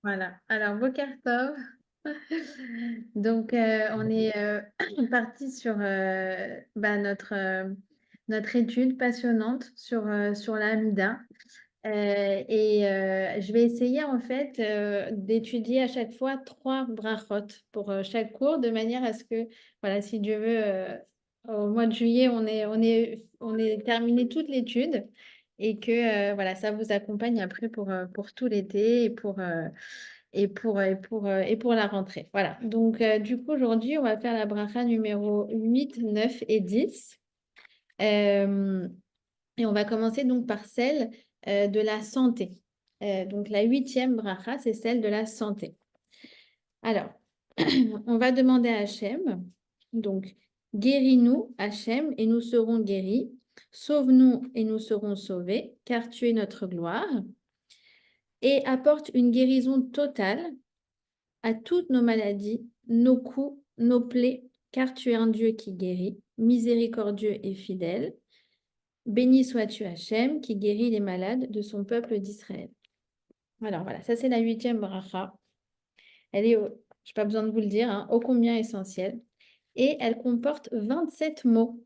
Voilà. Alors, Boker Tov. Donc, on est parti sur notre étude passionnante sur la Hamida. Je vais essayer en fait d'étudier à chaque fois trois brachot pour chaque cours, de manière à ce que, voilà, si Dieu veut, au mois de juillet, on est terminé toute l'étude et que voilà, ça vous accompagne après pour tout l'été et pour la rentrée. Voilà. Donc, du coup, aujourd'hui, on va faire la bracha numéro 8, 9 et 10. Euh, et on va commencer donc par celle de la santé. Donc, la huitième bracha, c'est celle de la santé. Alors, on va demander à Hachem, donc, guéris-nous, Hachem, et nous serons guéris. Sauve-nous et nous serons sauvés, car tu es notre gloire. Et apporte une guérison totale à toutes nos maladies, nos coups, nos plaies, car tu es un Dieu qui guérit, miséricordieux et fidèle. Béni sois-tu Hachem, qui guérit les malades de son peuple d'Israël. Alors voilà, ça c'est la huitième bracha. Elle est, je n'ai pas besoin de vous le dire, ô combien essentielle. Et elle comporte 27 mots.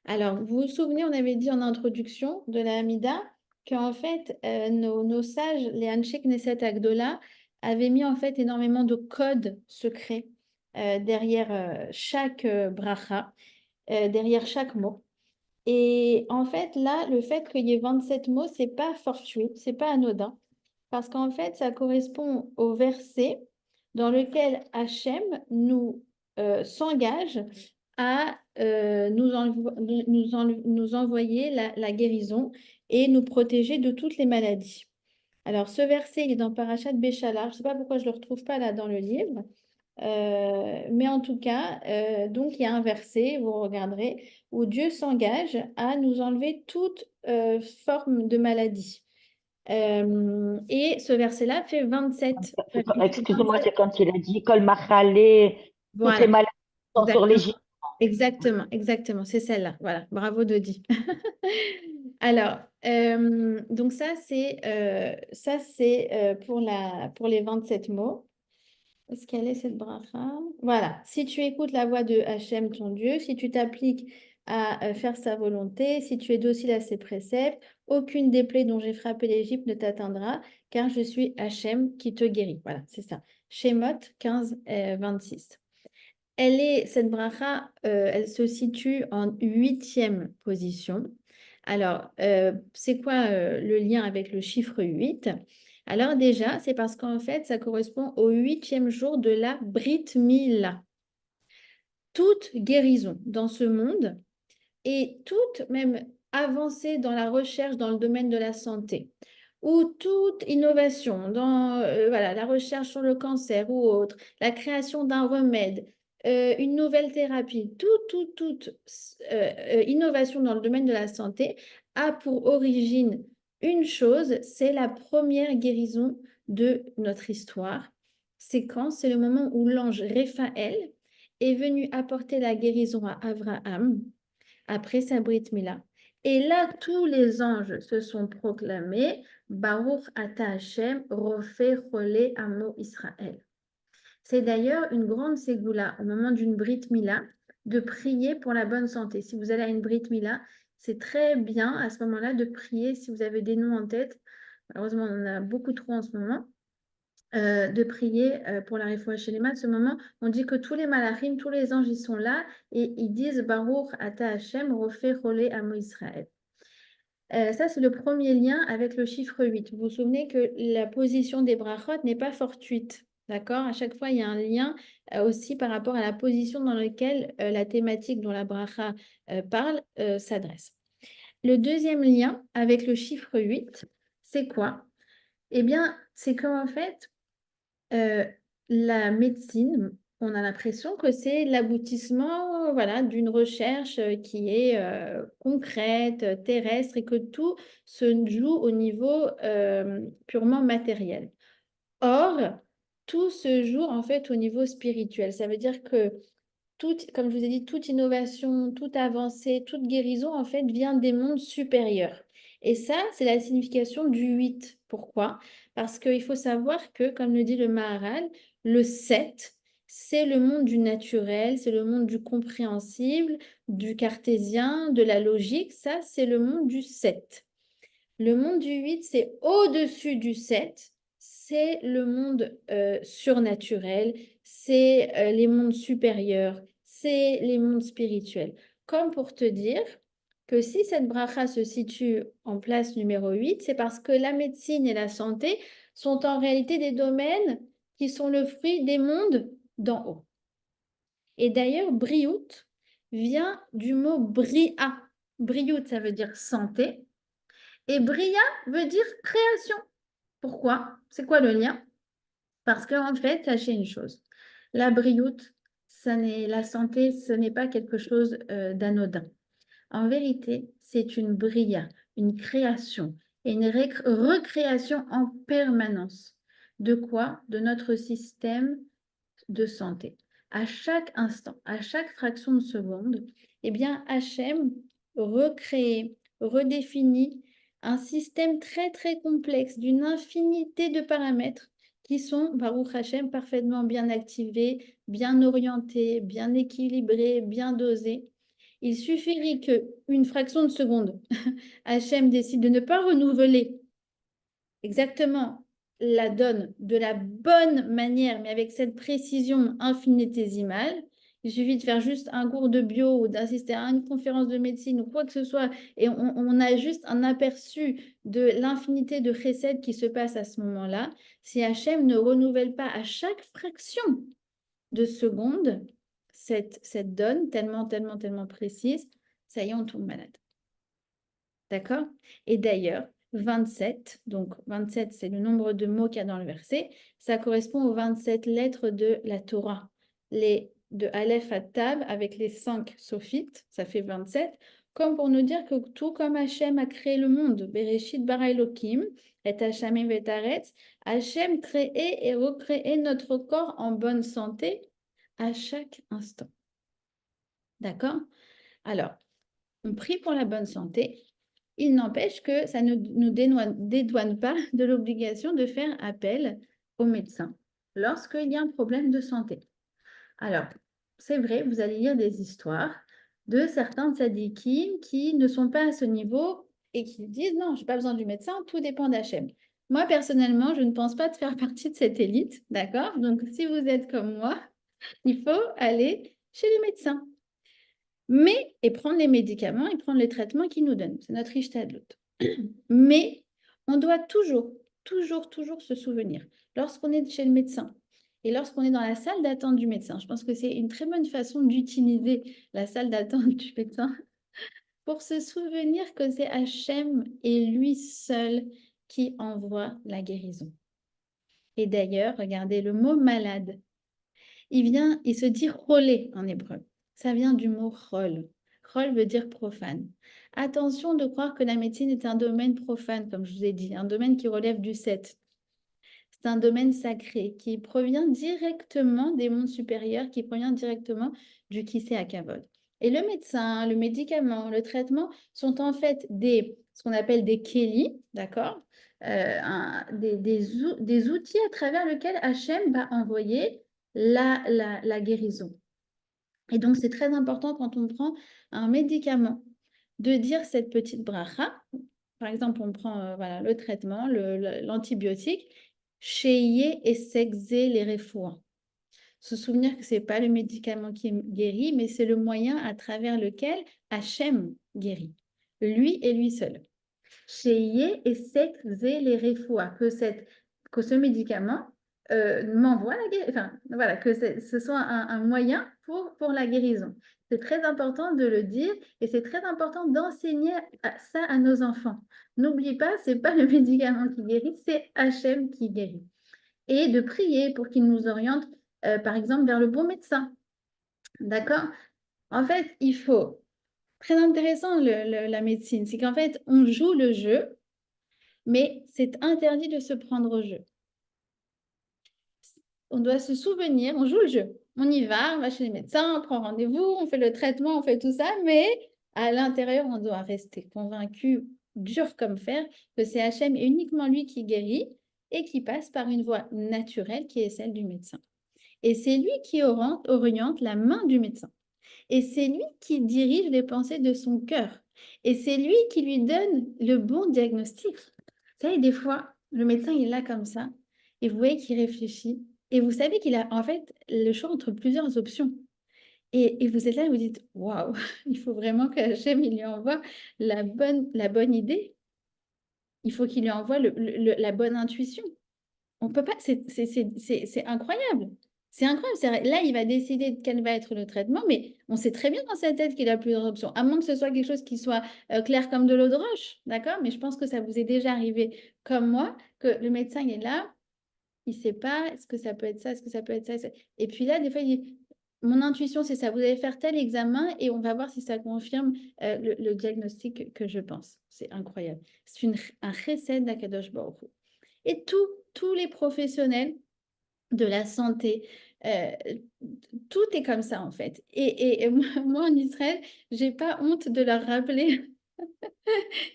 Alors, vous vous souvenez, on avait dit en introduction de la Hamida qu'en fait, nos sages, les Anshe Knesset Agdola, avaient mis en fait énormément de codes secrets derrière chaque bracha, derrière chaque mot. Et en fait, là, le fait qu'il y ait 27 mots, c'est pas fortuit, c'est pas anodin, parce qu'en fait, ça correspond au verset dans lequel Hachem s'engage à nous envoyer la guérison et nous protéger de toutes les maladies. Alors, ce verset, il est dans Parashat Béchalar. Je ne sais pas pourquoi je ne le retrouve pas là dans le livre. Mais en tout cas, donc il y a un verset, vous regarderez, où Dieu s'engage à nous enlever toute forme de maladie. Et ce verset-là fait 27 Excusez-moi, c'est quand il a dit Kol Machalé, toutes les Voilà, maladies sont sur exactement. l'Égypte. Exactement, exactement, c'est celle-là. Voilà, bravo Dodi. Alors, donc ça c'est pour les 27 mots. Est-ce qu'elle est cette bracha? Voilà. Si tu écoutes la voix de Hachem, ton Dieu, si tu t'appliques à faire sa volonté, si tu es docile à ses préceptes, aucune des plaies dont j'ai frappé l'Égypte ne t'atteindra, car je suis Hachem qui te guérit. Voilà, c'est ça. Shemot 15, 26. Cette bracha, elle se situe en huitième position. Alors, c'est quoi le lien avec le chiffre 8? Alors déjà, c'est parce qu'en fait, ça correspond au huitième jour de la Brit Mila. Toute guérison dans ce monde et toute même avancée dans la recherche dans le domaine de la santé ou toute innovation dans voilà, la recherche sur le cancer ou autre, la création d'un remède, une nouvelle thérapie, toute innovation dans le domaine de la santé a pour origine une chose, c'est la première guérison de notre histoire. C'est quand? C'est le moment où l'ange Raphaël est venu apporter la guérison à Abraham après sa Brit Mila. Et là, tous les anges se sont proclamés Baruch Ata Hashem, Rofe Chole Amo Israël. C'est d'ailleurs une grande ségoula au moment d'une Brit Mila de prier pour la bonne santé. Si vous allez à une Brit Mila, c'est très bien à ce moment-là de prier si vous avez des noms en tête. Malheureusement, on en a beaucoup trop en ce moment de prier pour la Refoua Shelema. À ce moment, on dit que tous les malachim, tous les anges, ils sont là et ils disent Baruch Ata Hashem, Rofe Chole Amo Israël. Ça, c'est le premier lien avec le chiffre 8. Vous vous souvenez que la position des brachot n'est pas fortuite. D'accord? À chaque fois, il y a un lien aussi par rapport à la position dans laquelle la thématique dont la bracha parle s'adresse. Le deuxième lien avec le chiffre 8, c'est quoi? Eh bien, c'est qu'en fait, la médecine, on a l'impression que c'est l'aboutissement, voilà, d'une recherche qui est concrète, terrestre, et que tout se joue au niveau purement matériel. Or, tout se joue en fait au niveau spirituel. Ça veut dire que comme je vous ai dit, toute innovation, toute avancée, toute guérison, en fait, vient des mondes supérieurs. Et ça, c'est la signification du 8. Pourquoi? Parce qu'il faut savoir que, comme le dit le Maharal, le 7, c'est le monde du naturel, c'est le monde du compréhensible, du cartésien, de la logique. Ça, c'est le monde du 7. Le monde du 8, c'est au-dessus du 7. C'est le monde surnaturel, c'est les mondes supérieurs, c'est les mondes spirituels. Comme pour te dire que si cette bracha se situe en place numéro 8, c'est parce que la médecine et la santé sont en réalité des domaines qui sont le fruit des mondes d'en haut. Et d'ailleurs, briout vient du mot bria. Briout, ça veut dire santé. Et bria veut dire création. Pourquoi? C'est quoi le lien? Parce qu'en fait, sachez une chose. La briout, la santé, ce n'est pas quelque chose d'anodin. En vérité, c'est une bria, une création et une recréation en permanence. De quoi? De notre système de santé. À chaque instant, à chaque fraction de seconde, eh bien, Hachem recrée, redéfinit un système très, très complexe d'une infinité de paramètres qui sont, Baruch Hachem, parfaitement bien activés, bien orientés, bien équilibrés, bien dosés. Il suffirait qu'une fraction de seconde, Hachem décide de ne pas renouveler exactement la donne de la bonne manière, mais avec cette précision infinitésimale. Il suffit de faire juste un cours de bio ou d'assister à une conférence de médecine ou quoi que ce soit, et on a juste un aperçu de l'infinité de chesed qui se passe à ce moment-là. Si Hachem ne renouvelle pas à chaque fraction de seconde cette donne tellement, tellement, tellement précise, ça y est, on tombe malade. D'accord? Et d'ailleurs, 27, donc 27, c'est le nombre de mots qu'il y a dans le verset, ça correspond aux 27 lettres de la Torah. De Aleph à Tav, avec les 5 sophites, ça fait 27, comme pour nous dire que tout comme Hachem a créé le monde, Bereshit bara Elohim, et Hachem vetaretz, Hachem créait et recréait notre corps en bonne santé à chaque instant. D'accord? Alors, on prie pour la bonne santé. Il n'empêche que ça ne nous dédouane pas de l'obligation de faire appel au médecin lorsqu'il y a un problème de santé. Alors, c'est vrai, vous allez lire des histoires de certains tzadikim qui ne sont pas à ce niveau et qui disent non, je n'ai pas besoin du médecin, tout dépend d'Hachem. Moi, personnellement, je ne pense pas de faire partie de cette élite, d'accord? Donc, si vous êtes comme moi, il faut aller chez les médecins. Et prendre les médicaments et prendre les traitements qu'ils nous donnent. C'est notre ishtadlut. Mais on doit toujours, toujours, toujours se souvenir, lorsqu'on est chez le médecin et lorsqu'on est dans la salle d'attente du médecin, je pense que c'est une très bonne façon d'utiliser la salle d'attente du médecin pour se souvenir que c'est Hachem et lui seul qui envoie la guérison. Et d'ailleurs, regardez le mot malade. Il se dit cholé en hébreu. Ça vient du mot chol. Chol veut dire profane. Attention de croire que la médecine est un domaine profane, comme je vous ai dit, un domaine qui relève du 7. C'est un domaine sacré qui provient directement des mondes supérieurs, qui provient directement du Kisé à Kavod. Et le médecin, le médicament, le traitement sont en fait ce qu'on appelle des kéli, d'accord? Des outils à travers lesquels Hachem va envoyer la guérison. Et donc, c'est très important quand on prend un médicament de dire cette petite bracha. Par exemple, on prend le traitement, l'antibiotique, Sheye et Sekze les refouas. Se souvenir que ce n'est pas le médicament qui guérit, mais c'est le moyen à travers lequel Hachem guérit. Lui et lui seul. Sheye et Sekze les refouas. Que ce médicament m'envoie la guérison. Enfin, voilà, que ce soit un moyen pour la guérison. C'est très important de le dire et c'est très important d'enseigner ça à nos enfants. N'oublie pas, ce n'est pas le médicament qui guérit, c'est Hachem qui guérit. Et de prier pour qu'il nous oriente, par exemple, vers le bon médecin. D'accord? En fait, il faut... Très intéressant, la médecine, c'est qu'en fait, on joue le jeu, mais c'est interdit de se prendre au jeu. On doit se souvenir, on joue le jeu. On y va, on va chez les médecins, on prend rendez-vous, on fait le traitement, on fait tout ça, mais à l'intérieur, on doit rester convaincu dur comme fer que c'est Hachem et uniquement lui qui guérit et qui passe par une voie naturelle qui est celle du médecin. Et c'est lui qui oriente la main du médecin. Et c'est lui qui dirige les pensées de son cœur. Et c'est lui qui lui donne le bon diagnostic. Vous savez, des fois, le médecin, il est là comme ça, et vous voyez qu'il réfléchit, et vous savez qu'il a en fait le choix entre plusieurs options. Et vous êtes là et vous dites, waouh, il faut vraiment que Hachem, il lui envoie la bonne idée. Il faut qu'il lui envoie la bonne intuition. On peut pas, c'est incroyable. C'est incroyable. Là, il va décider de quel va être le traitement, mais on sait très bien dans sa tête qu'il a plusieurs options, à moins que ce soit quelque chose qui soit clair comme de l'eau de roche, d'accord? Mais je pense que ça vous est déjà arrivé comme moi, que le médecin il est là, il ne sait pas, est-ce que ça peut être ça, est-ce que ça peut être ça, et puis là, des fois, il dit, mon intuition, c'est ça, vous allez faire tel examen et on va voir si ça confirme le diagnostic que je pense. C'est incroyable. C'est un chesed d'Akadosh Baruch Hu. Et tous les professionnels de la santé, tout est comme ça en fait. Et moi, en Israël, j'ai pas honte de leur rappeler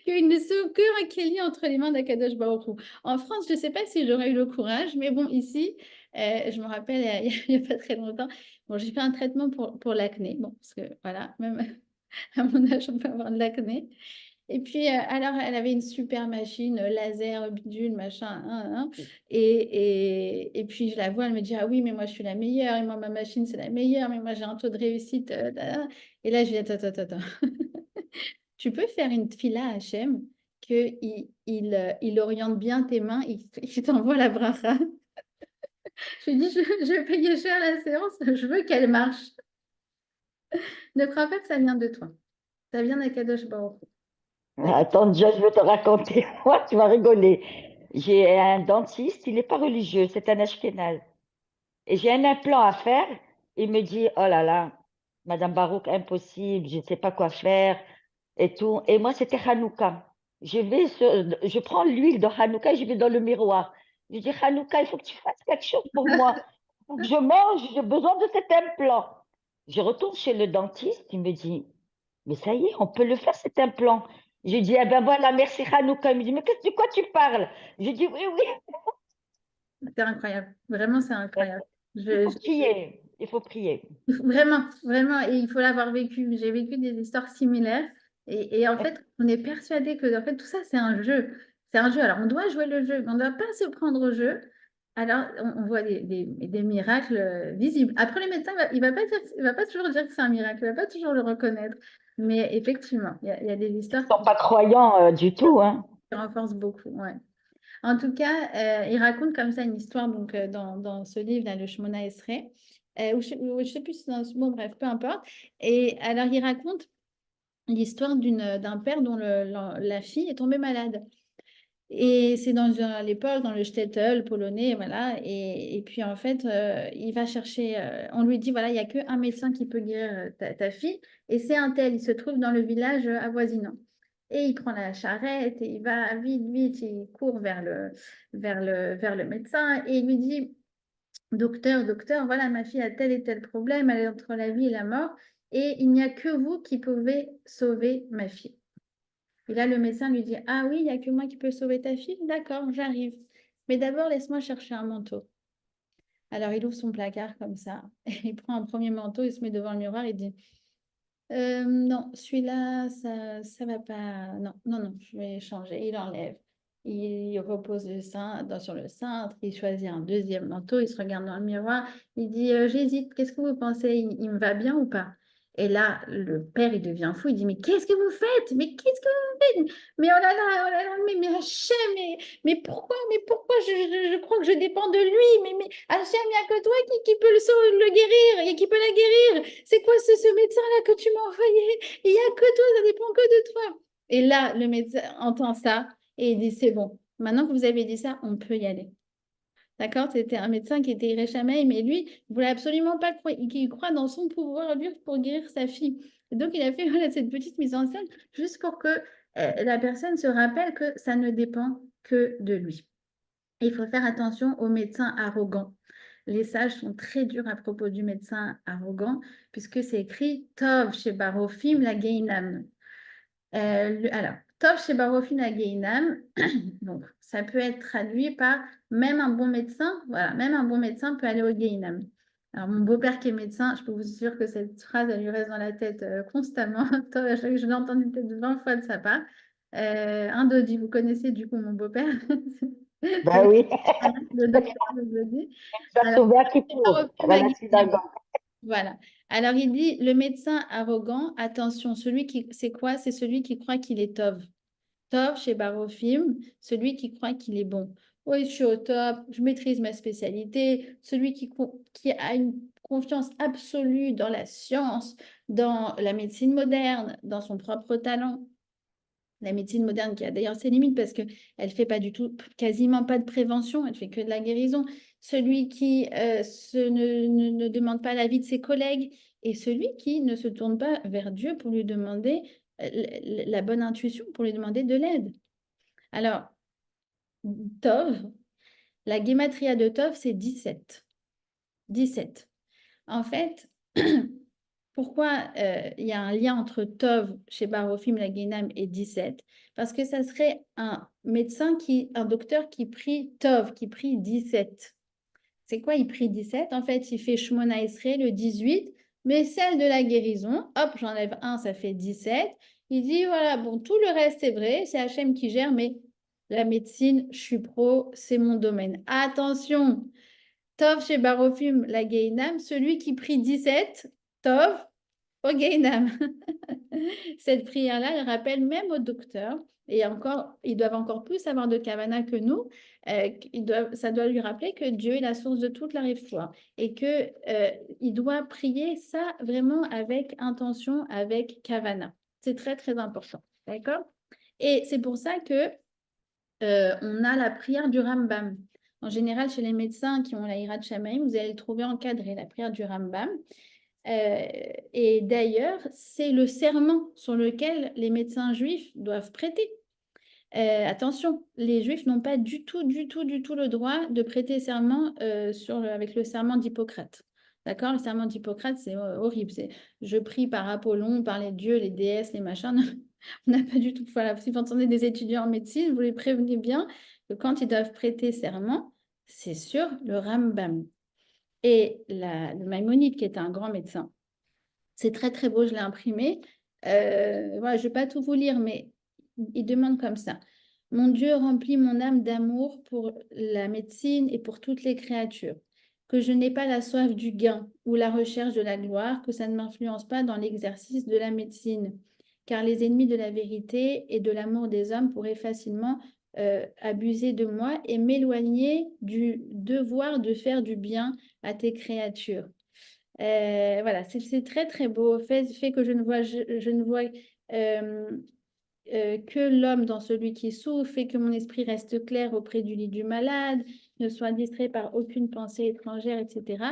qu'il ne s'est aucun Kelly entre les mains d'Akadosh Baruch Hu. En France, je ne sais pas si j'aurais eu le courage, mais bon, ici, je me rappelle, il n'y a, pas très longtemps, bon, j'ai fait un traitement pour l'acné. Bon, parce que voilà, même à mon âge, on peut avoir de l'acné. Et puis, alors, elle avait une super machine, laser, bidule, machin. Et puis, je la vois, elle me dit, ah oui, mais moi, je suis la meilleure. Et moi, ma machine, c'est la meilleure. Mais moi, j'ai un taux de réussite. Et là, je dis, attends. Tu peux faire une fila à Hachem qu'il oriente bien tes mains, il t'envoie la bracha. Je lui dis, je vais payer cher la séance, je veux qu'elle marche. Ne crois pas que ça vient de toi. Ça vient d'Akadosh Baruch Hu. D'accord? Attends, déjà, je vais te raconter. Moi, tu vas rigoler. J'ai un dentiste, il n'est pas religieux, c'est un ashkénaze. Et j'ai un implant à faire. Il me dit, oh là là, Madame Barouk, impossible, je ne sais pas quoi faire et tout. Et moi, c'était Hanouka. Je prends l'huile de Hanouka et je vais dans le miroir. Je dis, Hanouka, il faut que tu fasses quelque chose pour moi. Faut que je mange, j'ai besoin de cet implant. Je retourne chez le dentiste, il me dit, mais ça y est, on peut le faire cet implant. Je dis, eh ben voilà, merci Hanouka. Il me dit, mais de quoi tu parles? Je dis, oui, oui. C'est incroyable. Vraiment, c'est incroyable. Il faut prier, il faut prier. Vraiment, vraiment, et il faut l'avoir vécu. J'ai vécu des histoires similaires. Et en fait, on est persuadé que en fait, tout ça, c'est un jeu. C'est un jeu. Alors, on doit jouer le jeu, mais on ne doit pas se prendre au jeu. Alors, on voit des miracles visibles. Après, le médecin, il va pas toujours dire que c'est un miracle. Il ne va pas toujours le reconnaître. Mais effectivement, il y a des Ils histoires ne sont pas croyants du tout, hein. qui renforcent beaucoup. Ouais. En tout cas, il raconte comme ça une histoire donc, dans ce livre-là, le Shmona Esrei, ou je sais plus si c'est bon, bref, peu importe. Et alors, il raconte l'histoire d'un père dont la fille est tombée malade. Et c'est à l'époque, dans le shtetl polonais, voilà. Et puis, en fait, il va chercher, on lui dit, voilà, il n'y a qu'un médecin qui peut guérir ta fille. Et c'est un tel, il se trouve dans le village avoisinant. Et il prend la charrette et il va vite, il court vers le médecin et il lui dit, docteur, voilà, ma fille a tel et tel problème, elle est entre la vie et la mort. Et il n'y a que vous qui pouvez sauver ma fille. Et là, le médecin lui dit, ah oui, il n'y a que moi qui peux sauver ta fille. D'accord, j'arrive. Mais d'abord, laisse-moi chercher un manteau. Alors, il ouvre son placard comme ça. Il prend un premier manteau, il se met devant le miroir, il dit, non, celui-là, ça va pas. Non, je vais changer. Il enlève. Il repose le sein sur le cintre. Il choisit un deuxième manteau. Il se regarde dans le miroir. Il dit, j'hésite. Qu'est-ce que vous pensez? Il me va bien ou pas? Et là, le père, il devient fou. Il dit, mais qu'est-ce que vous faites? Mais qu'est-ce que vous faites? Mais oh là là, mais Hachem, mais pourquoi je crois que je dépends de lui? Mais Hachem, il n'y a que toi qui peut le guérir et qui peut la guérir. C'est quoi ce médecin-là que tu m'as envoyé? Il n'y a que toi, ça dépend que de toi. Et là, le médecin entend ça et il dit, c'est bon. Maintenant que vous avez dit ça, on peut y aller. D'accord? C'était un médecin qui était Iré mais lui, il ne voulait absolument pas qu'il croit dans son pouvoir, lui, pour guérir sa fille. Et donc, il a fait voilà, cette petite mise en scène juste pour que la personne se rappelle que ça ne dépend que de lui. Et il faut faire attention aux médecins arrogants. Les sages sont très durs à propos du médecin arrogant, puisque c'est écrit Tov chez Barofim la Geinam. Alors, Tov Sheba Rofim la Geinam, donc ça peut être traduit par même un bon médecin, voilà, même un bon médecin peut aller au Geinam. Alors, mon beau-père qui est médecin, je peux vous dire que cette phrase, elle lui reste dans la tête constamment. Tov, à chaque fois que je l'ai entendue peut-être 20 fois de sa part. Un Dodi, vous connaissez du coup mon beau-père. C'est Ben oui, le docteur de Dodi. ça Alors, sauvé à Sheba Kippour, Rofim à la la Geinam. synagogue. Voilà. Alors, il dit, le médecin arrogant, attention, celui qui, c'est quoi? C'est celui qui croit qu'il est Tov. Tov chez Barofim, celui qui croit qu'il est bon. Oui, je suis au top, je maîtrise ma spécialité. Celui qui a une confiance absolue dans la science, dans la médecine moderne, dans son propre talent. La médecine moderne qui a d'ailleurs ses limites parce qu'elle ne fait pas du tout, quasiment pas de prévention, elle fait que de la guérison. Celui qui ne demande pas l'avis de ses collègues et celui qui ne se tourne pas vers Dieu pour lui demander la bonne intuition, pour lui demander de l'aide. Alors, Tov, la guématria de Tov, c'est 17. 17. En fait, pourquoi il y a un lien entre Tov chez Barofim, la Guénam et 17? Parce que ça serait un médecin, un docteur qui prie Tov, qui prie 17. C'est quoi, il prie 17? En fait, il fait Shmona Esrei le 18, mais celle de la guérison, hop, j'enlève un, ça fait 17. Il dit, voilà, bon, tout le reste est vrai, c'est Hachem qui gère, mais la médecine, je suis pro, c'est mon domaine. Attention, Tov chez Barofim, la Guénam, celui qui prie 17, Tov, au Guénam. Cette prière-là, elle rappelle même aux docteurs, et encore, ils doivent encore plus avoir de kavana que nous, ça doit lui rappeler que Dieu est la source de toute la foi et que il doit prier ça vraiment avec intention, avec kavana. C'est très, très important. D'accord? Et c'est pour ça que on a la prière du Rambam. En général, chez les médecins qui ont la Hirat Shamaim, vous allez le trouver encadré, la prière du Rambam. Et d'ailleurs, c'est le serment sur lequel les médecins juifs doivent prêter. Attention, les juifs n'ont pas du tout, du tout, du tout le droit de prêter serment avec le serment d'Hippocrate. D'accord? Le serment d'Hippocrate, c'est horrible. C'est je prie par Apollon, par les dieux, les déesses, les machins. On n'a pas du tout. Voilà, si vous entendez des étudiants en médecine, vous les prévenez bien que quand ils doivent prêter serment, c'est sur le Rambam. Et le Maïmonide, qui est un grand médecin, c'est très très beau, je l'ai imprimé. Voilà, je ne vais pas tout vous lire, mais il demande comme ça. Mon Dieu remplit mon âme d'amour pour la médecine et pour toutes les créatures. Que je n'ai pas la soif du gain ou la recherche de la gloire, que ça ne m'influence pas dans l'exercice de la médecine. Car les ennemis de la vérité et de l'amour des hommes pourraient facilement abuser de moi et m'éloigner du devoir de faire du bien à tes créatures. Voilà, c'est très très beau. Fait que je ne vois euh, que l'homme dans celui qui souffre, fait que mon esprit reste clair auprès du lit du malade, ne soit distrait par aucune pensée étrangère, etc.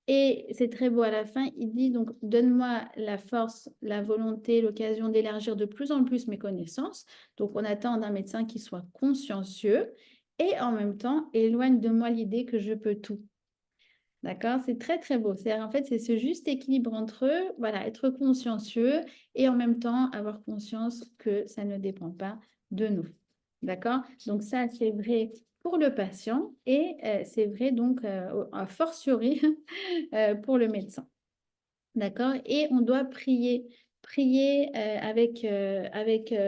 Et c'est très beau à la fin, il dit donc donne-moi la force, la volonté, l'occasion d'élargir de plus en plus mes connaissances. Donc on attend d'un médecin qui soit consciencieux et en même temps éloigne de moi l'idée que je peux tout. D'accord? C'est très, très beau. En fait, c'est ce juste équilibre entre eux, voilà, être consciencieux et en même temps avoir conscience que ça ne dépend pas de nous. D'accord? Donc ça, c'est vrai pour le patient et c'est vrai donc a fortiori pour le médecin. D'accord? Et on doit prier avec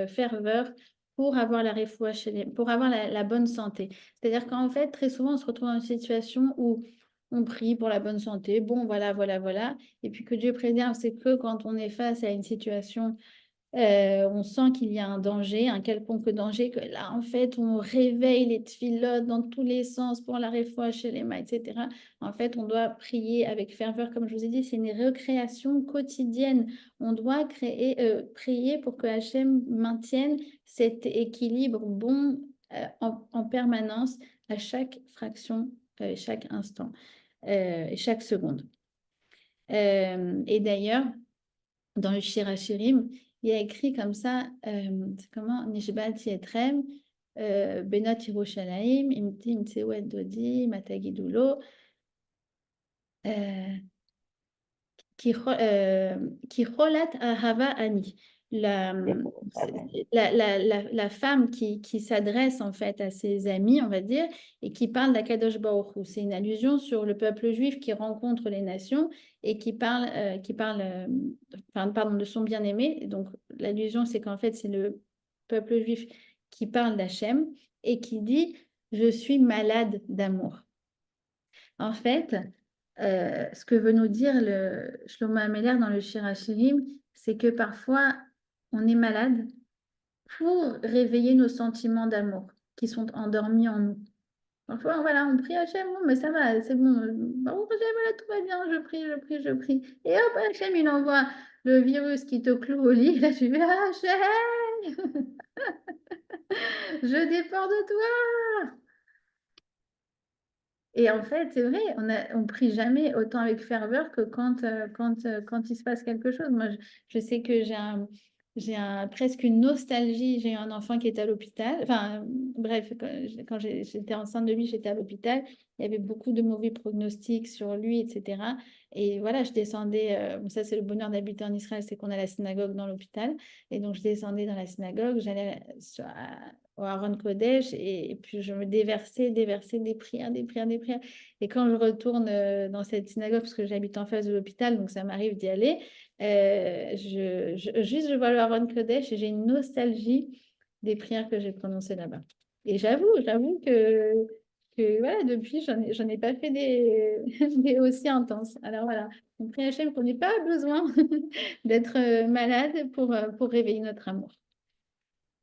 ferveur pour avoir la réfoua pour avoir la bonne santé. C'est-à-dire qu'en fait, très souvent, on se retrouve dans une situation où on prie pour la bonne santé. Bon, voilà, voilà, voilà. Et puis que Dieu préserve, c'est que quand on est face à une situation on sent qu'il y a un danger, un quelconque danger, que là, en fait, on réveille les tfilotes dans tous les sens pour la réfoua chez les mains, etc. En fait, on doit prier avec ferveur, comme je vous ai dit, c'est une recréation quotidienne. On doit prier pour que Hachem maintienne cet équilibre bon en permanence à chaque fraction, chaque instant et chaque seconde. Et d'ailleurs, dans le Shir Hashirim, il y a écrit comme ça, c'est comment? Nishbat Yetrem, Benot Yerushalayim, Imtim Tsewet Dodi, Matagidulo, Kicholat Ahava Ani. la, Ah ouais. la femme qui s'adresse en fait à ses amis, on va dire, et qui parle d'Akadosh Baruch Hu. C'est une allusion sur le peuple juif qui rencontre les nations et enfin, pardon, de son bien-aimé. Donc l'allusion, c'est qu'en fait, c'est le peuple juif qui parle d'Hachem et qui dit, je suis malade d'amour. En fait, ce que veut nous dire le Shlomo Ameler dans le Shir HaShirim, c'est que parfois, on est malade pour réveiller nos sentiments d'amour qui sont endormis en nous. Parfois, voilà, on prie Hachem, bon, mais ça va, c'est bon. Oh, Hachem, voilà, tout va bien, je prie, je prie, je prie. Et hop, Hachem, il envoie le virus qui te cloue au lit. Là, tu fais Hachem, je dépends de toi. Et en fait, c'est vrai, on prie jamais autant avec ferveur que quand il se passe quelque chose. Moi, je sais que presque une nostalgie. J'ai eu un enfant qui était à l'hôpital. Enfin, bref, quand j'étais enceinte de lui, j'étais à l'hôpital. Il y avait beaucoup de mauvais pronostics sur lui, etc. Et voilà, je descendais. Bon, ça, c'est le bonheur d'habiter en Israël, c'est qu'on a la synagogue dans l'hôpital. Et donc, je descendais dans la synagogue, j'allais au Aaron Kodesh et puis je me déversais des prières, des prières, des prières. Et quand je retourne dans cette synagogue, parce que j'habite en face de l'hôpital, donc ça m'arrive d'y aller, juste je vois le Aaron Kodesh et j'ai une nostalgie des prières que j'ai prononcées là-bas. Et j'avoue que voilà, depuis, j'en ai pas fait des aussi intenses. Alors voilà, on prie Hachem qu'on n'ait pas besoin d'être malade pour réveiller notre amour.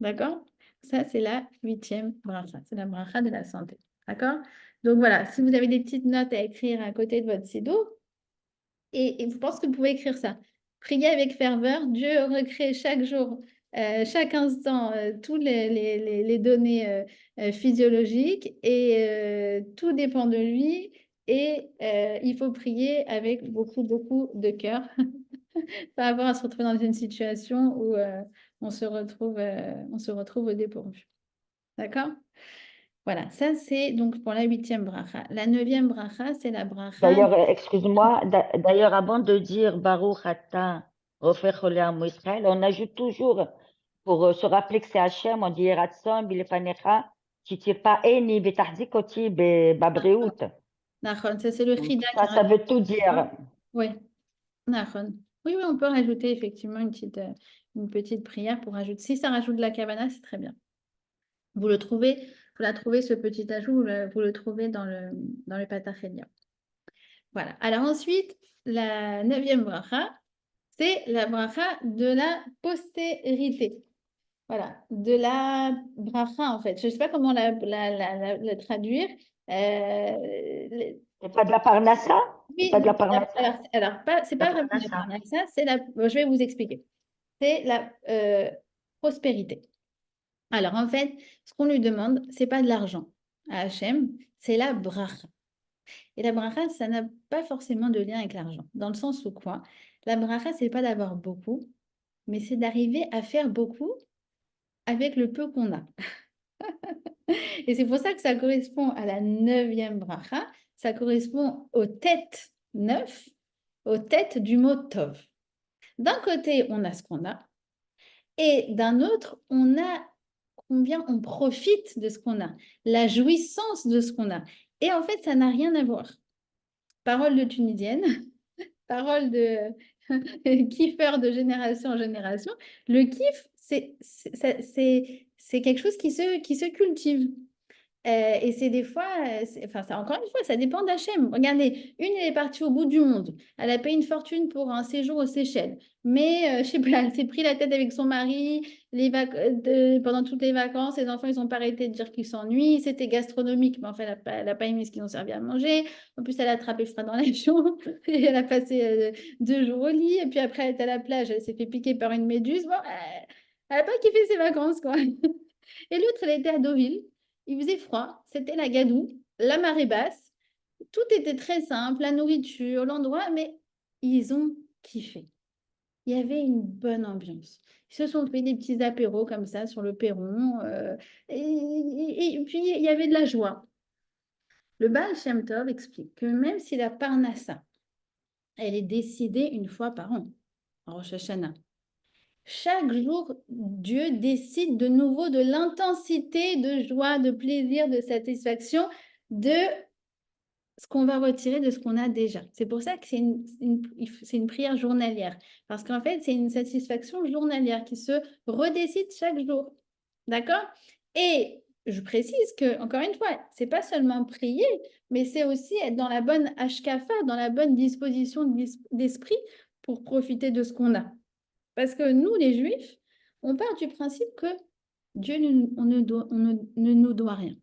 D'accord? Ça, c'est la 8e bracha. C'est la bracha de la santé. D'accord? Donc voilà, si vous avez des petites notes à écrire à côté de votre sido, et je pense que vous pouvez écrire ça. Priez avec ferveur. Dieu recrée chaque jour, chaque instant, tous les données physiologiques et tout dépend de lui. Et il faut prier avec beaucoup, beaucoup de cœur. Pas avoir à se retrouver dans une situation où on se retrouve au dépourvu. D'accord? Voilà, ça c'est donc pour la 8e bracha. La 9e bracha, c'est la bracha. D'ailleurs, excuse-moi, d'ailleurs, avant de dire Baruch Ata Ofer Chole Amo Israël, on ajoute toujours, pour se rappeler que c'est Hachem, on dit Yeratson, Bilefanecha, Titipa Eni, Betahzikoti, Babreut. Nachon, ça c'est le Donc, Frida qui ça rajoute. veut tout dire. Oui, Nachon. Oui, oui, on peut rajouter effectivement une petite prière pour rajouter. Si ça rajoute de la kavana, c'est très bien. Vous le trouvez, vous la trouvez, ce petit ajout, vous le trouvez dans le Patachenia. Voilà. Alors ensuite, la 9e bracha, c'est la bracha de la postérité. Voilà, de la bracha en fait. Je ne sais pas comment la traduire. C'est pas de la Parnassa? C'est Oui, pas de la Parnassa? c'est La pas vraiment la Parnassa. parnassa, je vais vous expliquer. C'est la prospérité. Alors en fait, ce qu'on lui demande, c'est pas de l'argent à Hachem, c'est la bracha. Et la bracha, ça n'a pas forcément de lien avec l'argent. Dans le sens où quoi? La bracha, c'est pas d'avoir beaucoup, mais c'est d'arriver à faire beaucoup avec le peu qu'on a. Et c'est pour ça que ça correspond à la 9e bracha. Ça correspond aux têtes 9, aux têtes du mot tov. D'un côté, on a ce qu'on a, et d'un autre, on a combien on profite de ce qu'on a, la jouissance de ce qu'on a. Et en fait, ça n'a rien à voir. Parole de Tunisienne, parole de kiffeur de génération en génération. Le kiff, c'est quelque chose qui se cultive. Et c'est des fois, enfin, encore une fois, ça dépend d'Hachem. Regardez, une, elle est partie au bout du monde. Elle a payé une fortune pour un séjour aux Seychelles. Mais, je sais pas, elle s'est pris la tête avec son mari pendant toutes les vacances. Les enfants, ils n'ont pas arrêté de dire qu'ils s'ennuient. C'était gastronomique, mais enfin, elle a pas aimé ce qu'ils ont servi à manger. En plus, elle a attrapé froid dans l'avion. Et elle a passé 2 jours au lit. Et puis après, elle est à la plage. Elle s'est fait piquer par une méduse. Bon, elle n'a pas kiffé ses vacances, quoi. Et l'autre, elle était à Deauville. Il faisait froid, c'était la gadoue, la marée basse. Tout était très simple, la nourriture, l'endroit, mais ils ont kiffé. Il y avait une bonne ambiance. Ils se sont fait des petits apéros comme ça sur le perron. Et puis, il y avait de la joie. Le Baal Shem Tov explique que même si la Parnassa, elle est décidée une fois par an, en Rosh Hashanah, Chaque jour, Dieu décide de nouveau de l'intensité de joie, de plaisir, de satisfaction, de ce qu'on va retirer de ce qu'on a déjà. C'est pour ça que c'est une prière journalière. Parce qu'en fait, c'est une satisfaction journalière qui se redécide chaque jour. D'accord? Et je précise que, encore une fois, c'est pas seulement prier, mais c'est aussi être dans la bonne hashkafa, dans la bonne disposition d'esprit pour profiter de ce qu'on a. Parce que nous, les Juifs, on part du principe que Dieu on ne nous doit rien,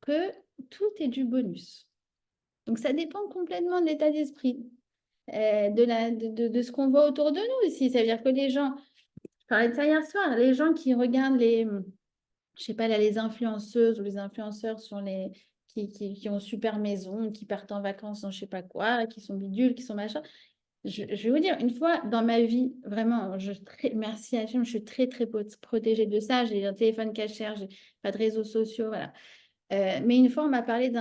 que tout est du bonus. Donc, ça dépend complètement de l'état d'esprit, de ce qu'on voit autour de nous aussi. Ça veut dire que les gens, je parlais de ça hier soir, les gens qui regardent je sais pas, là, les influenceuses ou les influenceurs qui ont super maison, qui partent en vacances dans je sais pas quoi, qui sont bidules, qui sont machin. Je vais vous dire, une fois dans ma vie, vraiment, merci à Hachem, je suis très, très protégée de ça. J'ai un téléphone cachère, j'ai pas de réseaux sociaux, voilà. Mais une fois, on m'a parlé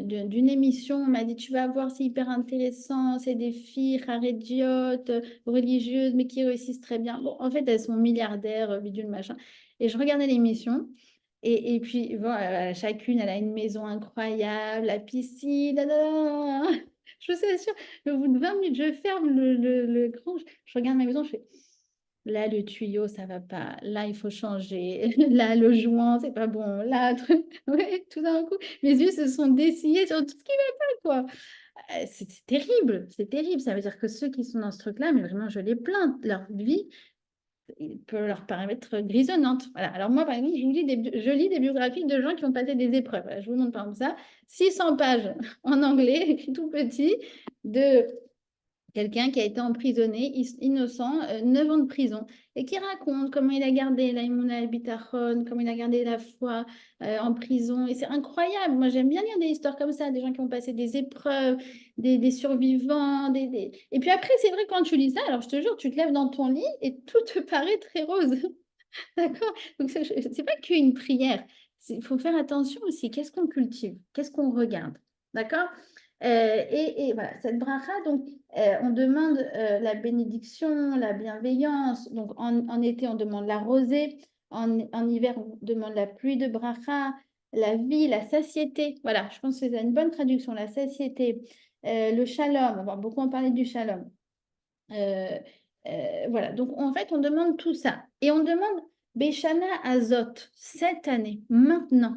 d'une émission, on m'a dit, tu vas voir, c'est hyper intéressant, c'est des filles idiotes, religieuses, mais qui réussissent très bien. Bon, en fait, elles sont milliardaires, bidule, machin. Et je regardais l'émission, et puis, bon, chacune, elle a une maison incroyable, la piscine, je vous assure, au bout de 20 minutes, je ferme l'écran, je regarde ma maison, je fais... Là, le tuyau, ça va pas. Là, il faut changer. Là, le joint, c'est pas bon. Là, truc. Ouais, tout d'un coup, mes yeux se sont dessillés sur tout ce qui va pas, quoi. C'est terrible, c'est terrible. Ça veut dire que ceux qui sont dans ce truc-là, mais vraiment, je les plains. Leur vie peut leur paraître grisonnante. Voilà. Alors moi, par exemple, je lis des biographies de gens qui ont passé des épreuves. Voilà, je vous montre par exemple ça. 600 pages en anglais, écrit tout petit, de quelqu'un qui a été emprisonné, innocent, 9 ans de prison, et qui raconte comment il a gardé laImouna El Bitachon, comment il a gardé la foi en prison. Et c'est incroyable. Moi, j'aime bien lire des histoires comme ça, des gens qui ont passé des épreuves, des survivants. Et puis après, c'est vrai, quand tu lis ça, alors je te jure, tu te lèves dans ton lit et tout te paraît très rose. D'accord? Donc, c'est pas qu'une prière. Il faut faire attention aussi. Qu'est-ce qu'on cultive? Qu'est-ce qu'on regarde? D'accord? Et voilà, cette bracha, donc, on demande la bénédiction, la bienveillance. Donc, en été, on demande la rosée. En hiver, on demande la pluie de bracha, la vie, la satiété. Voilà, je pense que c'est une bonne traduction, la satiété. Le shalom, on va beaucoup en parler du shalom. Euh, voilà, donc en fait, on demande tout ça. Et on demande Beshana Azot, cette année, maintenant,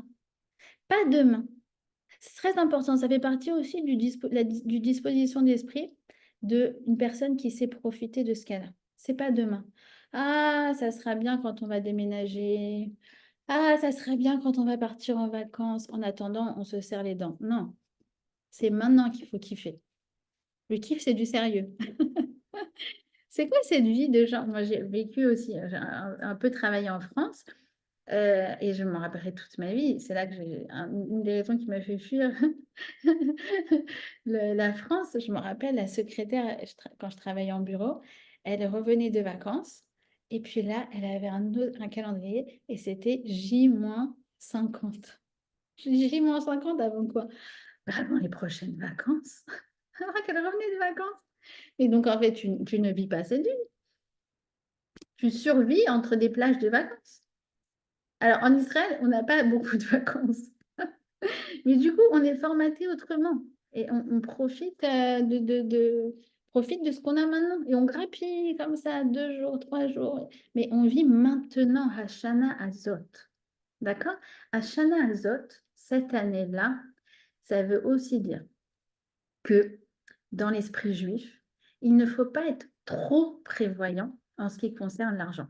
pas demain. C'est très important, ça fait partie aussi du disposition d'esprit d'une personne qui sait profiter de ce qu'elle a. C'est pas demain. Ah, ça sera bien quand on va déménager. Ah, ça serait bien quand on va partir en vacances. En attendant, on se serre les dents. Non, c'est maintenant qu'il faut kiffer. Le kiff, c'est du sérieux. C'est quoi cette vie de genre? Moi, j'ai vécu aussi, j'ai un peu travaillé en France et je me rappellerai toute ma vie. C'est là que j'ai une des raisons qui m'a fait fuir la France. Je me rappelle, la secrétaire, quand je travaillais en bureau, elle revenait de vacances et puis là, elle avait un calendrier et c'était J-50. J-50 avant quoi? Bah, avant les prochaines vacances. Alors qu'elle revenait de vacances. Et donc, en fait, tu ne vis pas cette vie. Tu survis entre des plages de vacances. Alors, en Israël, on n'a pas beaucoup de vacances. Mais du coup, on est formaté autrement. Et on profite, profite de ce qu'on a maintenant. Et on grappille comme ça, 2 jours, 3 jours. Mais on vit maintenant Hashana Azot. D'accord? Hashana Azot, cette année-là, ça veut aussi dire que dans l'esprit juif, il ne faut pas être trop prévoyant en ce qui concerne l'argent.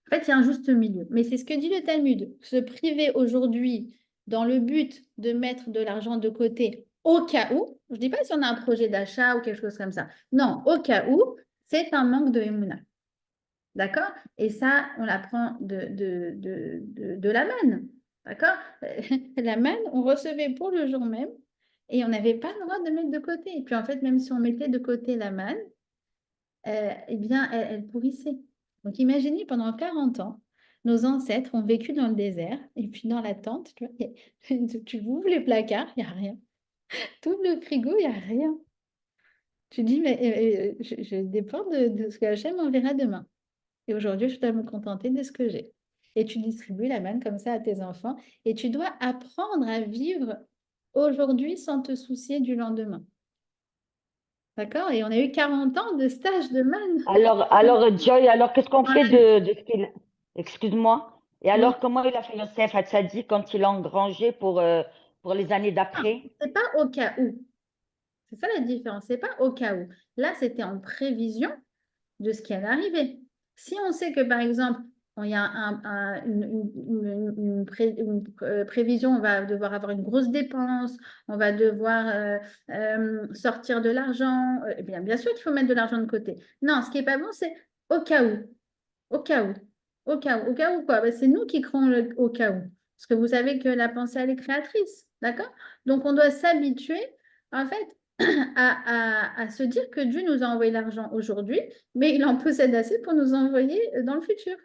En fait, il y a un juste milieu. Mais c'est ce que dit le Talmud. Se priver aujourd'hui dans le but de mettre de l'argent de côté au cas où, je ne dis pas si on a un projet d'achat ou quelque chose comme ça. Non, au cas où, c'est un manque de émouna. D'accord? Et ça, on l'apprend de la manne. D'accord? La manne, on recevait pour le jour même et on n'avait pas le droit de mettre de côté. Et puis en fait, même si on mettait de côté la manne, eh bien, elle pourrissait. Donc, imaginez, pendant 40 ans, nos ancêtres ont vécu dans le désert, et puis dans la tente, tu ouvres les placards, il n'y a rien. Tu ouvres le frigo, il n'y a rien. Tu dis, mais je dépends de ce que Hachem enverra demain. Et aujourd'hui, je dois me contenter de ce que j'ai. Et tu distribues la manne comme ça à tes enfants. Et tu dois apprendre à vivre aujourd'hui sans te soucier du lendemain. D'accord? Et on a eu 40 ans de stage de manne. Joy, alors qu'est-ce qu'on fait Voilà. de ce qu'il... Excuse-moi. Et Oui. alors, comment il a fait Youssef Hatzadi quand il a engrangé pour les années Non, d'après? c'est pas au cas où. C'est ça la différence. C'est pas au cas où. Là, c'était en prévision de ce qui allait arriver. Si on sait que, par exemple, il y a une prévision, on va devoir avoir une grosse dépense, on va devoir sortir de l'argent, eh bien sûr qu'il faut mettre de l'argent de côté. Non, ce qui n'est pas bon, c'est au cas où, au cas où, au cas où quoi? Ben, c'est nous qui créons le au cas où. Parce que vous savez que la pensée, elle est créatrice, d'accord? Donc, on doit s'habituer, en fait, à se dire que Dieu nous a envoyé l'argent aujourd'hui, mais il en possède assez pour nous envoyer dans le futur.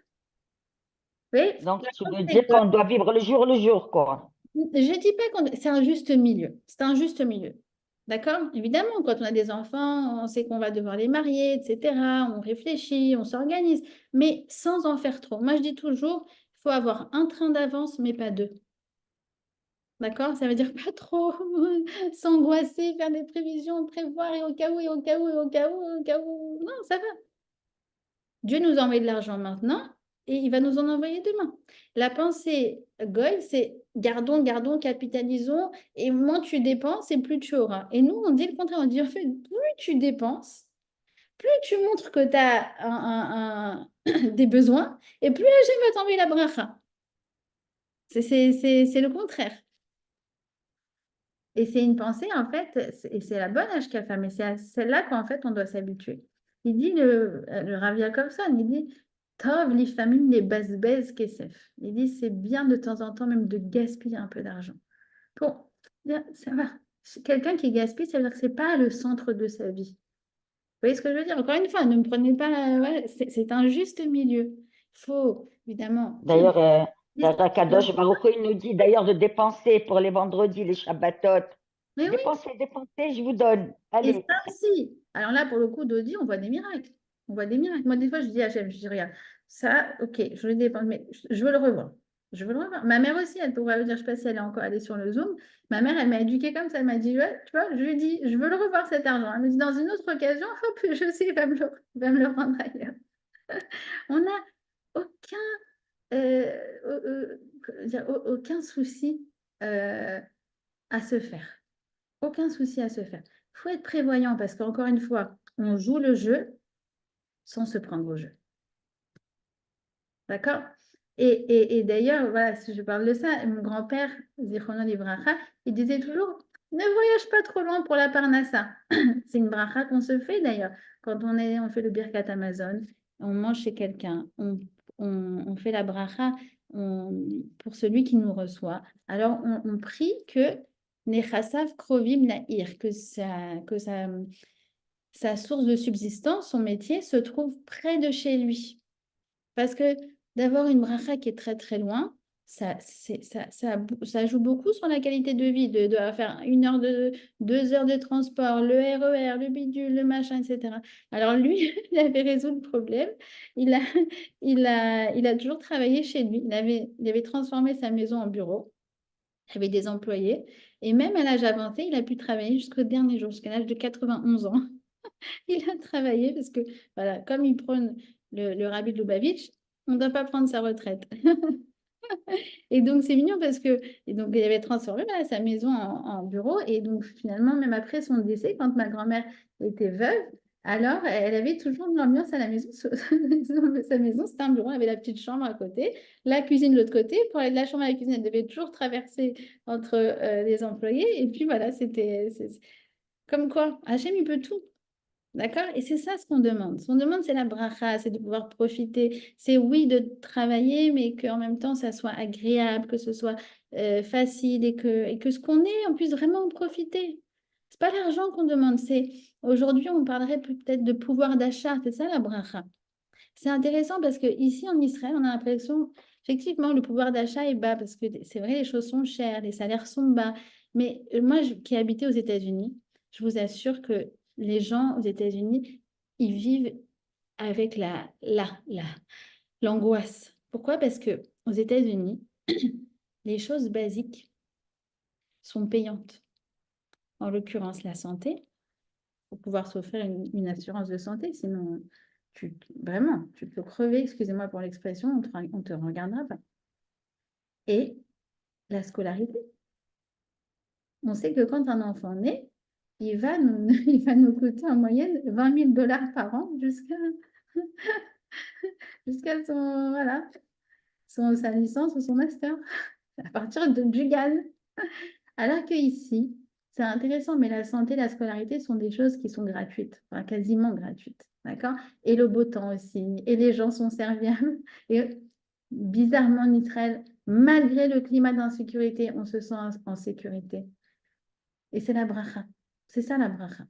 Oui, Donc, la tu chose, veux c'est dire que qu'on doit vivre le jour, quoi. je dis pas qu'on c'est un juste milieu. C'est un juste milieu. D'accord? Évidemment, quand on a des enfants, on sait qu'on va devoir les marier, etc. On réfléchit, on s'organise, mais sans en faire trop. Moi, je dis toujours, il faut avoir un train d'avance, mais pas deux. D'accord? Ça veut dire pas trop s'angoisser, faire des prévisions, prévoir, et au cas où, et au cas où, et au cas où, et au cas où. Non, ça va. Dieu nous envoie de l'argent maintenant et il va nous en envoyer demain. La pensée goy, c'est gardons, gardons, capitalisons et moins tu dépenses et plus tu auras. Et nous, on dit le contraire. On dit en fait, plus tu dépenses, plus tu montres que tu as des besoins et plus Hachem va t'envoyer la bracha. C'est le contraire. Et c'est une pensée, en fait, et c'est la bonne HKFA, mais c'est à celle-là qu'en fait, on doit s'habituer. Il dit, le Rav Yakovson, il dit, Tov, les familles, les bases kesef. Il dit, c'est bien de temps en temps même de gaspiller un peu d'argent. Bon, bien, ça va. Quelqu'un qui gaspille, ça veut dire que ce n'est pas le centre de sa vie. Vous voyez ce que je veux dire? Encore une fois, ne me prenez pas voilà, c'est un juste milieu. Il faut, évidemment, D'ailleurs, distribuer. Kadosh Baruch Hu, il nous dit d'ailleurs de dépenser pour les vendredis, les Shabbatot. Mais oui, Dépensez, dépensez, je vous donne. et Allez. ça aussi, alors là, pour le coup, Dodi, on voit des miracles. On voit des miracles. Moi, des fois, je dis à Hachem, je dis, regarde, ça, ok, je le dépense, mais je veux le revoir. Je veux le revoir. Ma mère aussi, elle pourrait dire, je ne sais pas si elle est encore allée sur le Zoom. Ma mère, elle m'a éduquée comme ça. Elle m'a dit, ouais, tu vois, je lui dis, je veux le revoir cet argent. Elle me dit, dans une autre occasion, hop, je sais, il va me le rendre ailleurs. On n'a aucun, aucun souci à se faire. Aucun souci à se faire. Il faut être prévoyant parce qu'encore une fois, on joue le jeu sans se prendre au jeu. D'accord? Et d'ailleurs, voilà, si je parle de ça, mon grand-père, Zichrono Livracha, il disait toujours, ne voyage pas trop loin pour la Parnassa. C'est une bracha qu'on se fait d'ailleurs. Quand on fait le Birkat Amazon, on mange chez quelqu'un, on fait la bracha pour celui qui nous reçoit. Alors, on prie que Nechasav Krovim Na'ir, sa source de subsistance, son métier, se trouve près de chez lui. Parce que d'avoir une bracha qui est très très loin, ça joue beaucoup sur la qualité de vie, de faire 1 heure 2 heures de transport, le RER, le bidule, le machin, etc. Alors lui, il avait résolu le problème. Il a, il a toujours travaillé chez lui. Il avait transformé sa maison en bureau. Il avait des employés. Et même à l'âge avancé, il a pu travailler jusqu'au dernier jour, jusqu'à l'âge de 91 ans. Il a travaillé parce que, voilà, comme il prône le Rabbi de Lubavitch, on ne doit pas prendre sa retraite. Et donc, c'est mignon parce que, et donc, il avait transformé voilà, sa maison en bureau. Et donc, finalement, même après son décès, quand ma grand-mère était veuve, alors elle avait toujours de l'ambiance à la maison. Sa maison, c'était un bureau, elle avait la petite chambre à côté, la cuisine de l'autre côté. Pour aller de la chambre à la cuisine, elle devait toujours traverser entre les employés. Et puis voilà, comme quoi, Hachem, il peut tout. D'accord? Et c'est ça ce qu'on demande. Ce qu'on demande, c'est la bracha, c'est de pouvoir profiter. C'est oui de travailler, mais qu'en même temps, ça soit agréable, que ce soit facile et que ce qu'on est, on puisse vraiment en profiter. C'est pas l'argent qu'on demande, c'est aujourd'hui, on parlerait peut-être de pouvoir d'achat. C'est ça la bracha. C'est intéressant parce qu'ici en Israël, on a l'impression, effectivement, le pouvoir d'achat est bas parce que c'est vrai, les choses sont chères, les salaires sont bas. Mais moi, qui ai habité aux États-Unis, je vous assure que les gens aux États-Unis, ils vivent avec l'angoisse. Pourquoi? Parce que aux États-Unis, les choses basiques sont payantes. En l'occurrence, la santé, pour pouvoir s'offrir une assurance de santé, sinon, vraiment, tu peux crever, excusez-moi pour l'expression, on te regardera pas. Et la scolarité. On sait que quand un enfant naît, il va nous coûter en moyenne 20 000 dollars par an jusqu'à voilà, sa licence ou son master, à partir du GAN. Alors que ici, c'est intéressant, mais la santé, la scolarité sont des choses qui sont gratuites, enfin, quasiment gratuites, d'accord? Et le beau temps aussi, et les gens sont serviables. Et bizarrement, en Israël, malgré le climat d'insécurité, on se sent en sécurité. Et c'est la bracha. C'est ça la bracha.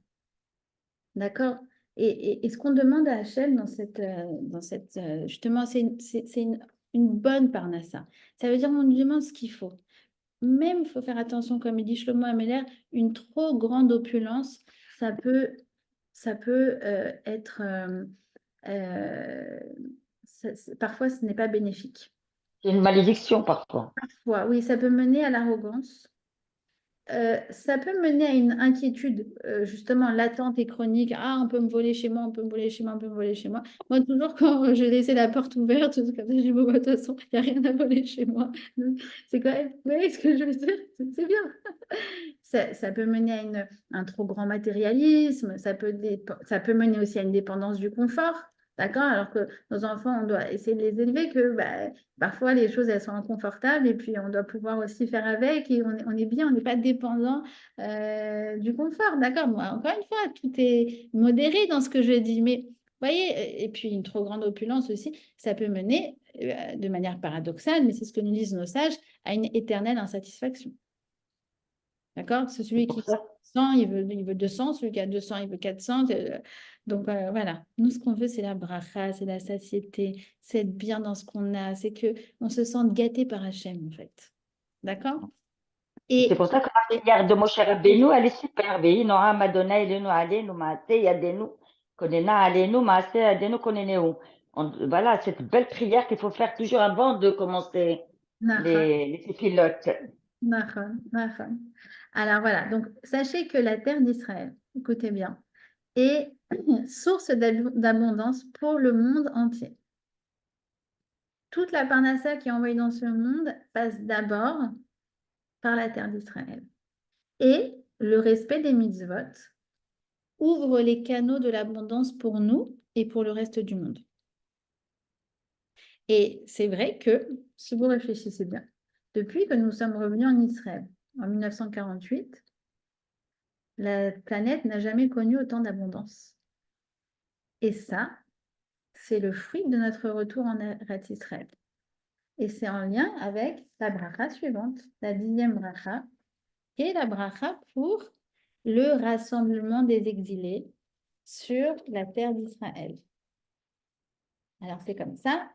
D'accord? Et ce qu'on demande à Hachem justement, c'est une bonne parnassa. Ça veut dire qu'on lui demande ce qu'il faut. Même, il faut faire attention, comme il dit Shlomo Ameler, une trop grande opulence, ça peut être... parfois, ce n'est pas bénéfique. C'est une malédiction parfois. Parfois, oui, ça peut mener à l'arrogance. Ça peut mener à une inquiétude, justement, latente et chronique. Ah, on peut me voler chez moi, on peut me voler chez moi, on peut me voler chez moi. Moi, toujours quand je laissais la porte ouverte, comme ça, je dis, bon, bah, de toute façon, il n'y a rien à voler chez moi. Donc, c'est quand même, vous voyez ce que je veux dire? C'est bien. Ça peut mener à un trop grand matérialisme, ça peut mener aussi à une dépendance du confort. D'accord? Alors que nos enfants, on doit essayer de les élever, que parfois les choses, elles sont inconfortables et puis on doit pouvoir aussi faire avec et on est bien, on n'est pas dépendant du confort. D'accord? Moi, encore une fois, tout est modéré dans ce que je dis, mais vous voyez, et puis une trop grande opulence aussi, ça peut mener de manière paradoxale, mais c'est ce que nous disent nos sages, à une éternelle insatisfaction. D'accord? C'est celui qui a 100, il veut 200, celui qui a 200, il veut 400. Donc voilà, nous ce qu'on veut, c'est la bracha, c'est la satiété, c'est être bien dans ce qu'on a, c'est que on se sente gâté par Hachem en fait. D'accord? C'est pour ça que la prière de Moshe Rabbeinu, elle est super. Vehi Noam Adonai Elenu Aleinu Maase Yadenu Konena Aleinu Maase Yadenu Koneneu. Voilà, cette belle prière qu'il faut faire toujours avant de commencer Nachon, les pilotes. nachon, nachon. Alors voilà, donc sachez que la terre d'Israël, écoutez bien, est source d'abondance pour le monde entier. Toute la parnassa qui est envoyée dans ce monde passe d'abord par la terre d'Israël. Et le respect des mitzvot ouvre les canaux de l'abondance pour nous et pour le reste du monde. Et c'est vrai que, si vous réfléchissez bien, depuis que nous sommes revenus en Israël en 1948, la planète n'a jamais connu autant d'abondance. Et ça, c'est le fruit de notre retour en Eretz Israël. Et c'est en lien avec la bracha suivante, la 10e bracha, qui est la bracha pour le rassemblement des exilés sur la terre d'Israël. Alors c'est comme ça.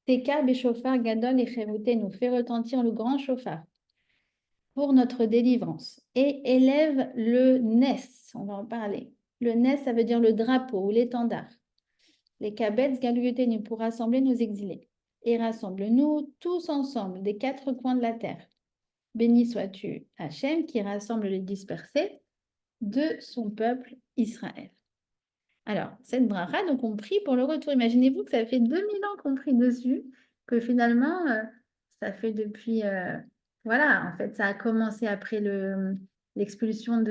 Teka Beshofar Gadol et Cherouté nous fait retentir le grand chauffard pour notre délivrance et élève le Nes, on va en parler. Le Nes, ça veut dire le drapeau ou l'étendard. Les Kabetz Galuyotenu pour rassembler nos exilés. Et rassemble-nous tous ensemble des quatre coins de la terre. Béni sois-tu, Hachem, qui rassemble les dispersés de son peuple Israël. Alors, cette bracha, donc on prie pour le retour. Imaginez-vous que ça fait 2000 ans qu'on prie dessus, que finalement, ça fait depuis... voilà, en fait, ça a commencé après l'expulsion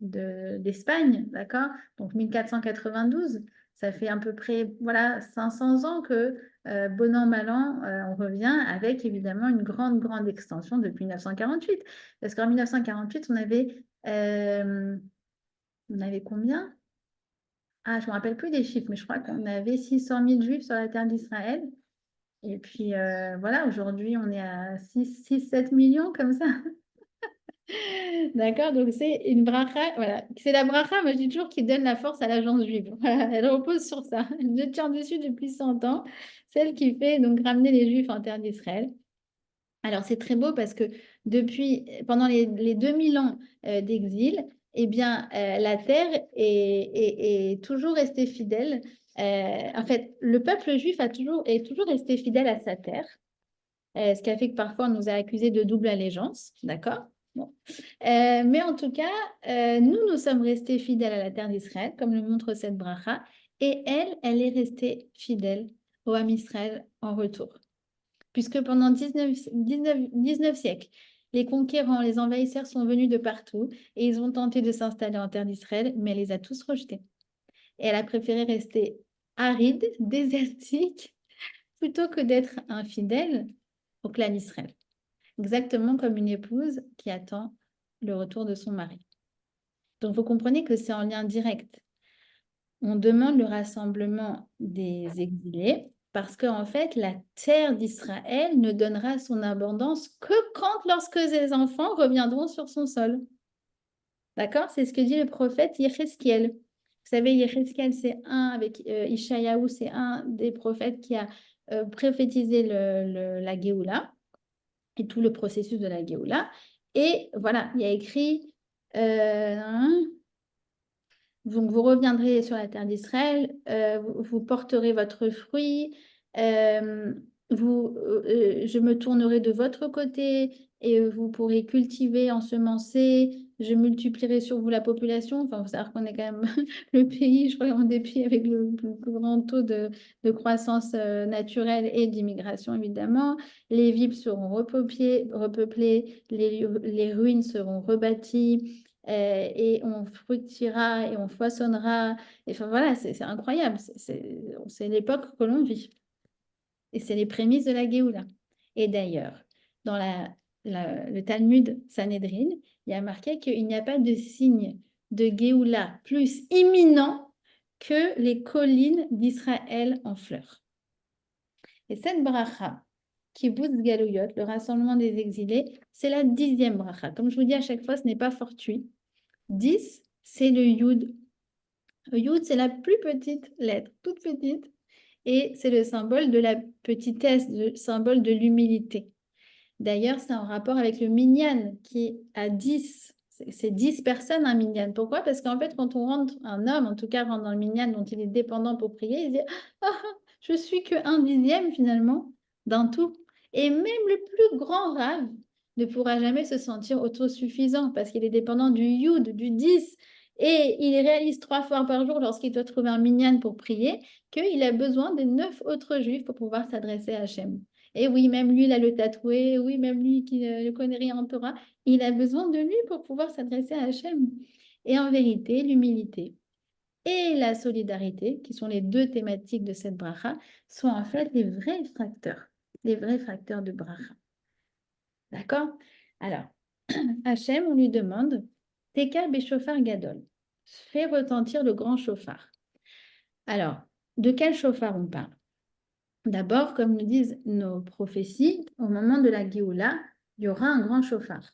d'Espagne, d'accord? Donc 1492, ça fait à peu près voilà, 500 ans que, bon an, mal an, on revient avec évidemment une grande, grande extension depuis 1948. Parce qu'en 1948, on avait combien? Ah, je ne me rappelle plus des chiffres, mais je crois qu'on avait 600 000 juifs sur la terre d'Israël. Et puis voilà, aujourd'hui, on est à 6-7 millions comme ça. D'accord, donc c'est une bracha, voilà. C'est la bracha, moi je dis toujours, qui donne la force à l'agence juive. Voilà, elle repose sur ça. Elle ne tient dessus depuis 100 ans, celle qui fait donc ramener les juifs en terre d'Israël. Alors c'est très beau parce que pendant les 2000 ans d'exil, eh bien, la terre est toujours restée fidèle. En fait, le peuple juif est toujours resté fidèle à sa terre, ce qui a fait que parfois on nous a accusés de double allégeance, d'accord? Bon. Mais en tout cas, nous sommes restés fidèles à la terre d'Israël, comme le montre cette bracha, et elle est restée fidèle au Ham Israël en retour. Puisque pendant 19 siècles, les conquérants, les envahisseurs sont venus de partout et ils ont tenté de s'installer en terre d'Israël, mais elle les a tous rejetés. Et elle a préféré rester aride, désertique, plutôt que d'être infidèle au clan Israël. Exactement comme une épouse qui attend le retour de son mari. Donc vous comprenez que c'est en lien direct. On demande le rassemblement des exilés parce qu'en fait, la terre d'Israël ne donnera son abondance que lorsque ses enfants reviendront sur son sol. D'accord? C'est ce que dit le prophète Yéhézkiel. Vous savez, Yéhézkiel, c'est un, avec Ishayahu, c'est un des prophètes qui a prophétisé la Géoula et tout le processus de la Géoula. Et voilà, il y a écrit... donc, vous reviendrez sur la terre d'Israël, vous porterez votre fruit, euh, je me tournerai de votre côté et vous pourrez cultiver, ensemencer, je multiplierai sur vous la population. Enfin, il faut savoir qu'on est quand même le pays, je crois, en dépit avec le plus grand taux de croissance naturelle et d'immigration, évidemment. Les villes seront repeuplées, les ruines seront rebâties. Et on fructifiera et on foisonnera. Et enfin voilà, c'est incroyable. C'est l'époque que l'on vit. Et c'est les prémices de la Géoula. Et d'ailleurs, dans le Talmud Sanhédrin, il y a marqué qu'il n'y a pas de signe de Géoula plus imminent que les collines d'Israël en fleurs. Et cette bracha, Kibbutz Galouyot, le rassemblement des exilés, c'est la 10e bracha. Comme je vous dis à chaque fois, ce n'est pas fortuit. 10, c'est le Yud. Le Yud, c'est la plus petite lettre, toute petite, et c'est le symbole de la petitesse, le symbole de l'humilité. D'ailleurs, c'est en rapport avec le minyan qui a 10. C'est 10 personnes un minyan. Pourquoi? Parce qu'en fait, quand on rentre, un homme en tout cas rentre dans le minyan dont il est dépendant pour prier, il dit ah, je suis que 1/10 finalement d'un tout. Et même le plus grand rave ne pourra jamais se sentir autosuffisant parce qu'il est dépendant du yud, du 10. Et il réalise 3 fois par jour lorsqu'il doit trouver un minyan pour prier qu'il a besoin des 9 autres juifs pour pouvoir s'adresser à Hachem. Et oui, même lui, il a le tatoué. Oui, même lui qui ne connaît rien en Torah, il a besoin de lui pour pouvoir s'adresser à Hachem. Et en vérité, l'humilité et la solidarité, qui sont les deux thématiques de cette bracha, sont en fait les vrais facteurs de bracha. D'accord? Alors, Hachem, on lui demande, Teka beshofar gadol, fais retentir le grand chauffard. Alors, de quel chauffard on parle? D'abord, comme nous disent nos prophéties, au moment de la Géoula, il y aura un grand chauffard.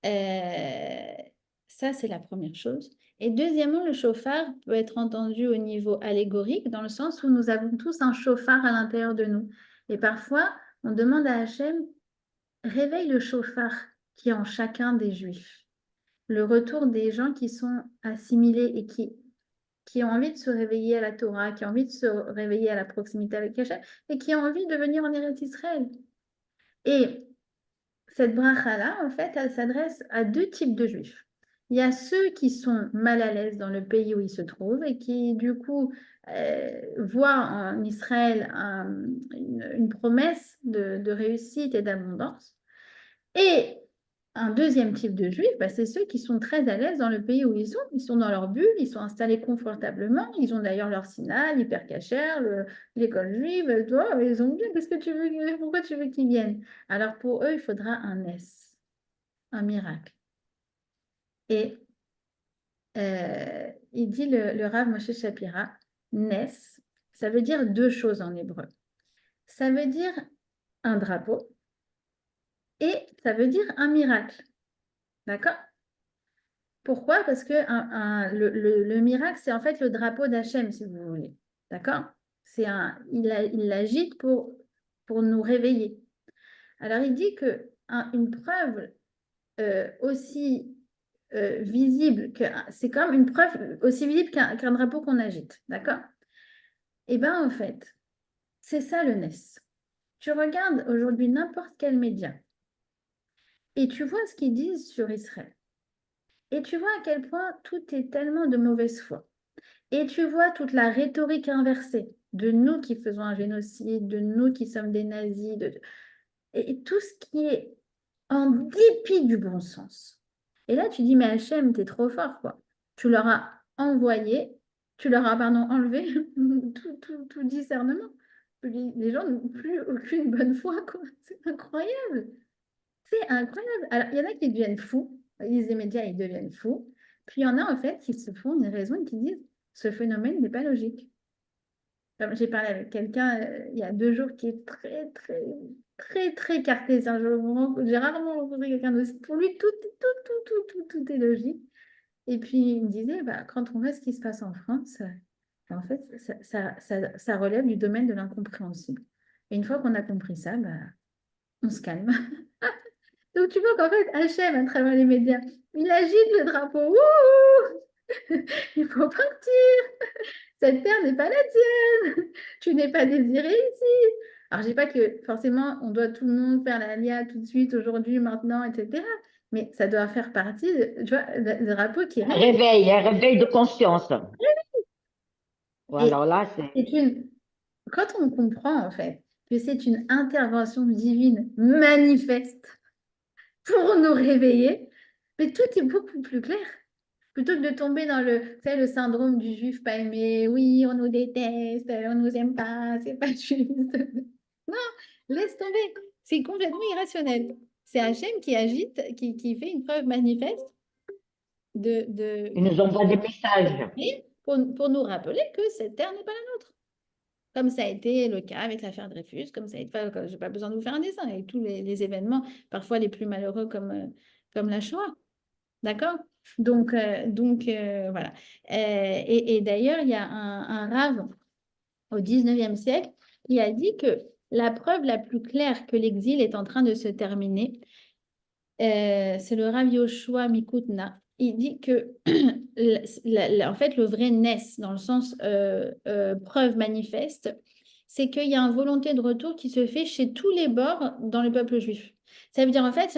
Ça, c'est la première chose. Et deuxièmement, le chauffard peut être entendu au niveau allégorique, dans le sens où nous avons tous un chauffard à l'intérieur de nous. Et parfois, on demande à Hachem, réveille le chauffard qui est en chacun des Juifs. Le retour des gens qui sont assimilés et qui ont envie de se réveiller à la Torah, qui ont envie de se réveiller à la proximité avec Hachem et qui ont envie de venir en Eretz Israël. Et cette bracha-là, en fait, elle s'adresse à deux types de juifs. Il y a ceux qui sont mal à l'aise dans le pays où ils se trouvent et qui, du coup, voient en Israël une promesse de réussite et d'abondance. Et un deuxième type de juifs, c'est ceux qui sont très à l'aise dans le pays où ils sont. Ils sont dans leur bulle, ils sont installés confortablement. Ils ont d'ailleurs leur Sina, l'hyper cachère, l'école juive. Toi, ils ont bien. Qu'est-ce que tu veux? Pourquoi tu veux qu'ils viennent? Alors pour eux, il faudra un S, un miracle. Et il dit le Rav Moshe Shapira, Nes, ça veut dire deux choses en hébreu. Ça veut dire un drapeau et ça veut dire un miracle. D'accord? Pourquoi? Parce que le miracle, c'est en fait le drapeau d'Hachem, si vous voulez. D'accord? Il l'agite pour nous réveiller. Alors, il dit que une preuve aussi visible, que c'est comme une preuve aussi visible qu'un drapeau qu'on agite, d'accord? Eh bien, en fait, c'est ça le NES. Tu regardes aujourd'hui n'importe quel média et tu vois ce qu'ils disent sur Israël. Et tu vois à quel point tout est tellement de mauvaise foi. Et tu vois toute la rhétorique inversée de nous qui faisons un génocide, de nous qui sommes des nazis, et tout ce qui est en dépit du bon sens. Et là, tu dis, mais Hachem, t'es trop fort, quoi. Tu leur as envoyé, tu leur as, pardon, enlevé tout discernement. Les gens n'ont plus aucune bonne foi, quoi. C'est incroyable. C'est incroyable. Alors, il y en a qui deviennent fous. Les médias, ils deviennent fous. Puis il y en a, en fait, qui se font une raison et qui disent, ce phénomène n'est pas logique. Comme j'ai parlé avec quelqu'un il y a 2 jours qui est très, très, très, très cartésien. J'ai rarement rencontré quelqu'un de... Pour lui, tout est logique. Et puis, il me disait, bah, quand on voit ce qui se passe en France, en fait, ça relève du domaine de l'incompréhensible. Et une fois qu'on a compris ça, bah, on se calme. Donc, tu vois qu'en fait, Hachem, à travers les médias, il agite le drapeau. Wouhou. Il faut partir. Cette terre n'est pas la tienne. Tu n'es pas désiré ici. Alors, je dis pas que forcément, on doit tout le monde faire la lia tout de suite, aujourd'hui, maintenant, etc. Mais ça doit faire partie, tu vois, le drapeau qui réveille. Un réveil de conscience. Ou Et alors là, c'est c'est quand on comprend, en fait, que c'est une intervention divine manifeste pour nous réveiller, mais tout est beaucoup plus clair. Plutôt que de tomber dans tu sais, le syndrome du juif pas aimé, oui, on nous déteste, on nous aime pas, c'est pas juste. Non, laisse tomber. C'est complètement irrationnel. C'est Hachem qui agite, qui fait une preuve manifeste ils de nous envoient des messages. pour nous rappeler que cette terre n'est pas la nôtre. Comme ça a été le cas avec l'affaire Dreyfus, comme ça a été, je n'ai pas besoin de vous faire un dessin, avec tous les événements, parfois les plus malheureux comme la Shoah. D'accord? Donc, voilà. Et d'ailleurs, il y a un rave au 19e siècle qui a dit que la preuve la plus claire que l'exil est en train de se terminer, c'est le Rav Yoshua Mikutna. Il dit que, en fait, le vrai NES, dans le sens preuve manifeste, c'est qu'il y a une volonté de retour qui se fait chez tous les bords dans le peuple juif. Ça veut dire, en fait,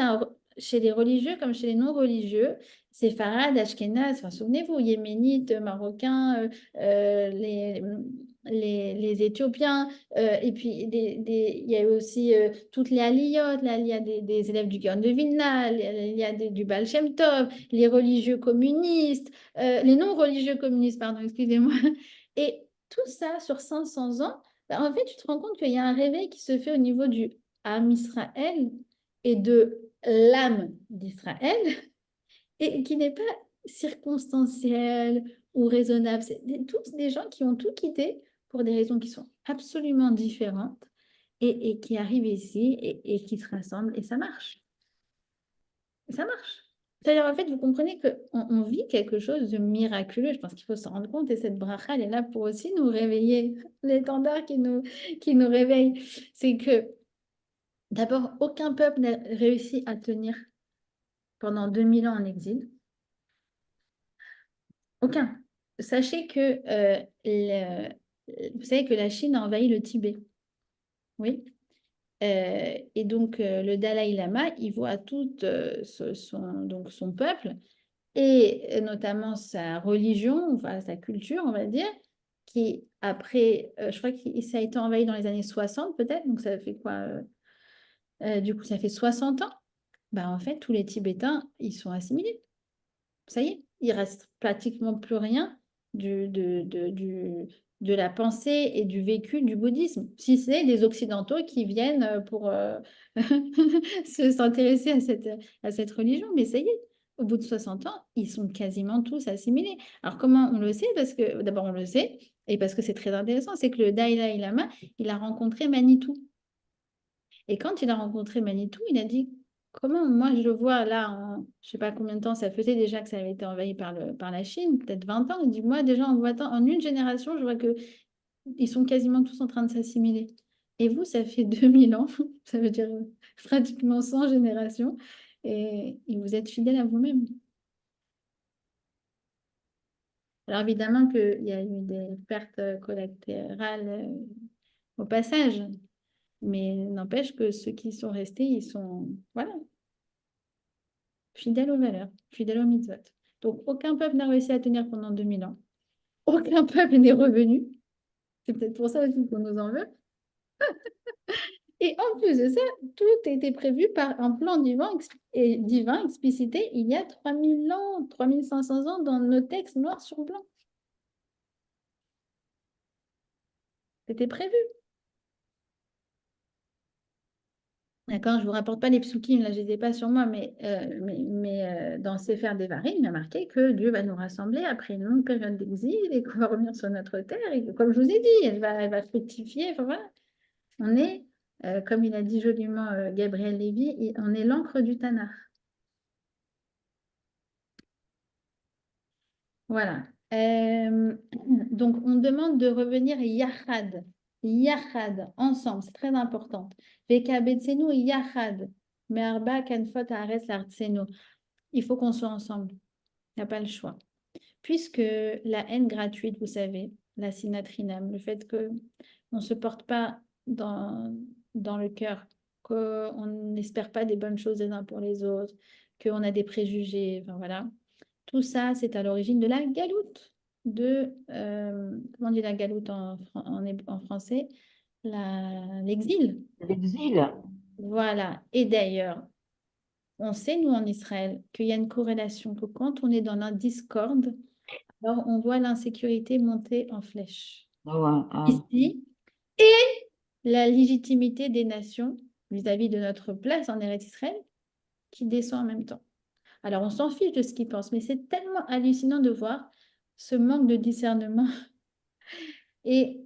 chez les religieux comme chez les non-religieux, séfarades, ashkénazes, enfin, souvenez-vous, yéménites, marocains, les Éthiopiens, et puis il y a aussi toutes les aliyot, là, il y a des élèves du Gaon de Vilna, il y a du Baal Shem Tov, les religieux communistes, les non-religieux communistes, pardon, excusez-moi. Et tout ça sur 500 ans, bah, en fait, tu te rends compte qu'il y a un réveil qui se fait au niveau du Ham Israël et de l'âme d'Israël, et qui n'est pas circonstanciel ou raisonnable. C'est tous des gens qui ont tout quitté pour des raisons qui sont absolument différentes et qui arrivent ici et qui se rassemblent et ça marche. Et ça marche. C'est-à-dire, en fait, vous comprenez qu'on on vit quelque chose de miraculeux. Je pense qu'il faut s'en rendre compte. Et cette bracha, elle est là pour aussi nous réveiller. L'étendard qui nous réveille. C'est que, d'abord, aucun peuple n'a réussi à tenir pendant 2000 ans en exil. Aucun. Sachez que vous savez que la Chine a envahi le Tibet. Oui. Et donc le Dalai Lama, il voit tout donc son peuple et notamment sa religion, enfin sa culture, on va dire, qui après, je crois que ça a été envahi dans les années 60 peut-être, donc ça fait quoi du coup, ça fait 60 ans. Bah, en fait, tous les Tibétains, ils sont assimilés. Ça y est, il reste pratiquement plus rien de la pensée et du vécu du bouddhisme, si c'est des Occidentaux qui viennent pour s'intéresser à cette religion. Mais ça y est, au bout de 60 ans, ils sont quasiment tous assimilés. Alors comment on le sait? Parce que d'abord, on le sait, et parce que c'est très intéressant, c'est que le Dalai Lama, il a rencontré Manitou. Et quand il a rencontré Manitou, il a dit, comment moi je le vois là, je ne sais pas combien de temps ça faisait déjà que ça avait été envahi par la Chine, peut-être 20 ans. Il dit, moi déjà en une génération, je vois que ils sont quasiment tous en train de s'assimiler. Et vous, ça fait 2000 ans, ça veut dire pratiquement 100 générations, et vous êtes fidèle à vous-même. Alors évidemment qu'il y a eu des pertes collatérales au passage, mais n'empêche que ceux qui sont restés, ils sont voilà, fidèles aux valeurs, fidèles aux mitzvot. Donc aucun peuple n'a réussi à tenir pendant 2000 ans. Aucun peuple n'est revenu. C'est peut-être pour ça aussi qu'on nous en veut. Et en plus de ça, tout était prévu par un plan divin explicité il y a 3000 ans, 3500 ans dans nos textes noirs sur blanc. C'était prévu. D'accord, je ne vous rapporte pas les psukim, là je ne les ai pas sur moi, mais dans Sefer Devarim, il y a marqué que Dieu va nous rassembler après une longue période d'exil et qu'on va revenir sur notre terre et que, comme je vous ai dit, elle va fructifier. Enfin, voilà. On est, comme il a dit joliment Gabriel Lévy, on est l'encre du Tanakh. Voilà. Donc, on demande de revenir yachad, yachad, ensemble, c'est très important. Vekabetzenu yachad, me'arba kanfot haaretz la'artzenu. Il faut qu'on soit ensemble, il n'y a pas le choix. Puisque la haine gratuite, vous savez, la sinatrinam, le fait qu'on ne se porte pas dans le cœur, qu'on n'espère pas des bonnes choses les uns pour les autres, qu'on a des préjugés, enfin voilà. Tout ça, c'est à l'origine de la galoute, comment on dit la galoute en français? L'exil. L'exil. Voilà. Et d'ailleurs, on sait, nous, en Israël, qu'il y a une corrélation, que quand on est dans la discorde, alors on voit l'insécurité monter en flèche. Ici, et la légitimité des nations vis-à-vis de notre place en Eretz Israël qui descend en même temps. Alors, on s'en fiche de ce qu'ils pensent, mais c'est tellement hallucinant de voir ce manque de discernement. Et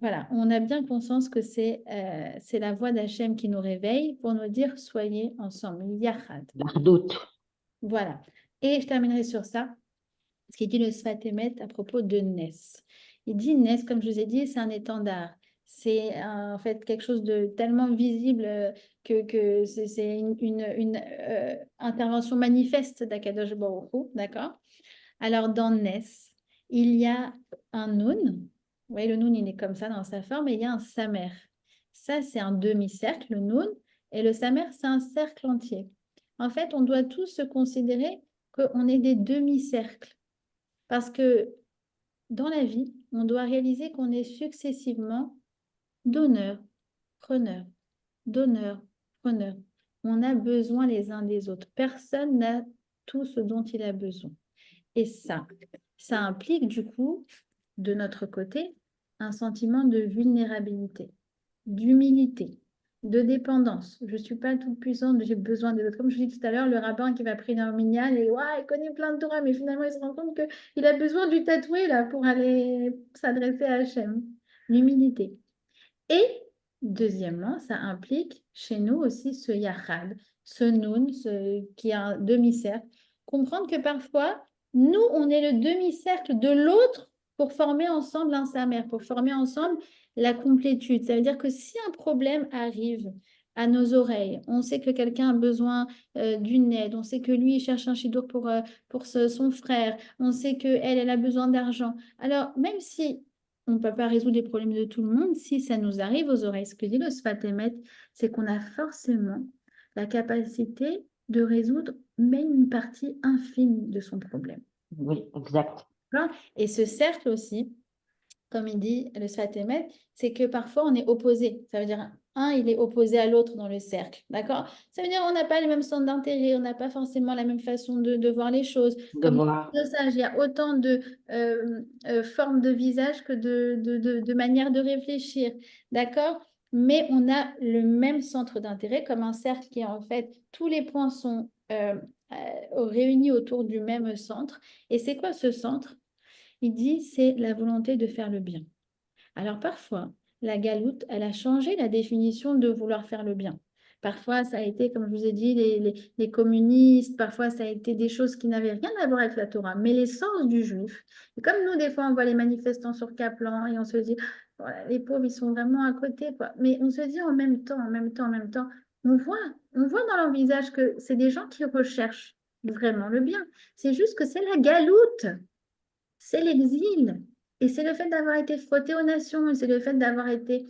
voilà, on a bien conscience que c'est la voix d'Hachem qui nous réveille pour nous dire soyez ensemble, yachad. L'ardoute. Voilà. Et je terminerai sur ça, ce qu'il dit le Sfat Emet à propos de Nes. Il dit Nes, comme je vous ai dit, c'est un étendard. C'est en fait quelque chose de tellement visible que c'est une intervention manifeste d'Akadosh Baruch Hu, d'accord? Alors dans Nes, il y a un Nun. Vous voyez, le Nun, il est comme ça dans sa forme, et il y a un Samer. Ça, c'est un demi-cercle, le Nun, et le Samer, c'est un cercle entier. En fait, on doit tous se considérer qu'on est des demi-cercles. Parce que dans la vie, on doit réaliser qu'on est successivement donneur, preneur, donneur, preneur. On a besoin les uns des autres. Personne n'a tout ce dont il a besoin. Et ça implique du coup, de notre côté, un sentiment de vulnérabilité, d'humilité, de dépendance. Je ne suis pas toute puissante, j'ai besoin des autres. Comme je dis tout à l'heure, le rabbin qui va prier dans le minyan, et ouais, il connaît plein de Torah, mais finalement il se rend compte qu'il a besoin du tatoué là pour aller s'adresser à Hachem. L'humilité. Et deuxièmement, ça implique chez nous aussi ce yachad, ce nun, qui est un demi-cercle. Comprendre que parfois, nous, on est le demi-cercle de l'autre pour former ensemble un samer, pour former ensemble la complétude. Ça veut dire que si un problème arrive à nos oreilles, on sait que quelqu'un a besoin d'une aide, on sait que lui, il cherche un chidour pour son frère, on sait qu'elle, elle a besoin d'argent. Alors, même si on ne peut pas résoudre les problèmes de tout le monde, si ça nous arrive aux oreilles, ce que dit le Sfat Emet, c'est qu'on a forcément la capacité de résoudre même une partie infime de son problème. Oui, exact. Et ce cercle aussi, comme il dit le Sfat Emet, c'est que parfois on est opposé. Ça veut dire un, il est opposé à l'autre dans le cercle. D'accord? Ça veut dire on n'a pas le même centre d'intérêt, on n'a pas forcément la même façon de voir les choses. De Comme voir. de ça, il y a autant de formes de visage que de manières de réfléchir. D'accord? Mais on a le même centre d'intérêt, comme un cercle qui en fait, tous les points sont réunis autour du même centre. Et c'est quoi ce centre? Il dit c'est la volonté de faire le bien. Alors parfois, la galoute, elle a changé la définition de vouloir faire le bien. Parfois, ça a été, comme je vous ai dit, les communistes, parfois, ça a été des choses qui n'avaient rien à voir avec la Torah, mais l'essence du juif. Et comme nous, des fois, on voit les manifestants sur Kaplan et on se dit, voilà, les pauvres, ils sont vraiment à côté, quoi. Mais on se dit en même temps, on voit dans leur visage que c'est des gens qui recherchent vraiment le bien. C'est juste que c'est la galoute. c'est l'exil. Et c'est le fait d'avoir été frotté aux nations, et c'est le fait d'avoir été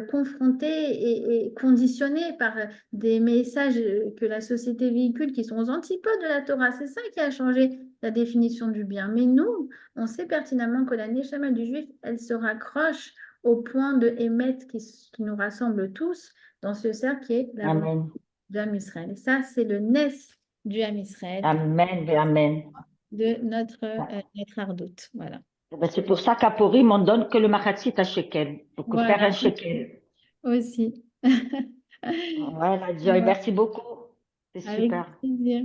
confronté et conditionné par des messages que la société véhicule qui sont aux antipodes de la Torah. C'est ça qui a changé la définition du bien. Mais nous, on sait pertinemment que la Neshama du juif, elle se raccroche au point de Hémet qui nous rassemble tous dans ce cercle qui est la volonté Amen. du Ham Israël. Et ça, c'est le Nes du Ham Israël Amen, amen. de notre Ardoute. Voilà. Ben, c'est pour ça qu'à Purim, on donne que le machatzit à shekel. Donc, faire un Voilà, shekel. aussi. Voilà, Joy, Voilà, merci beaucoup. C'est avec super. plaisir.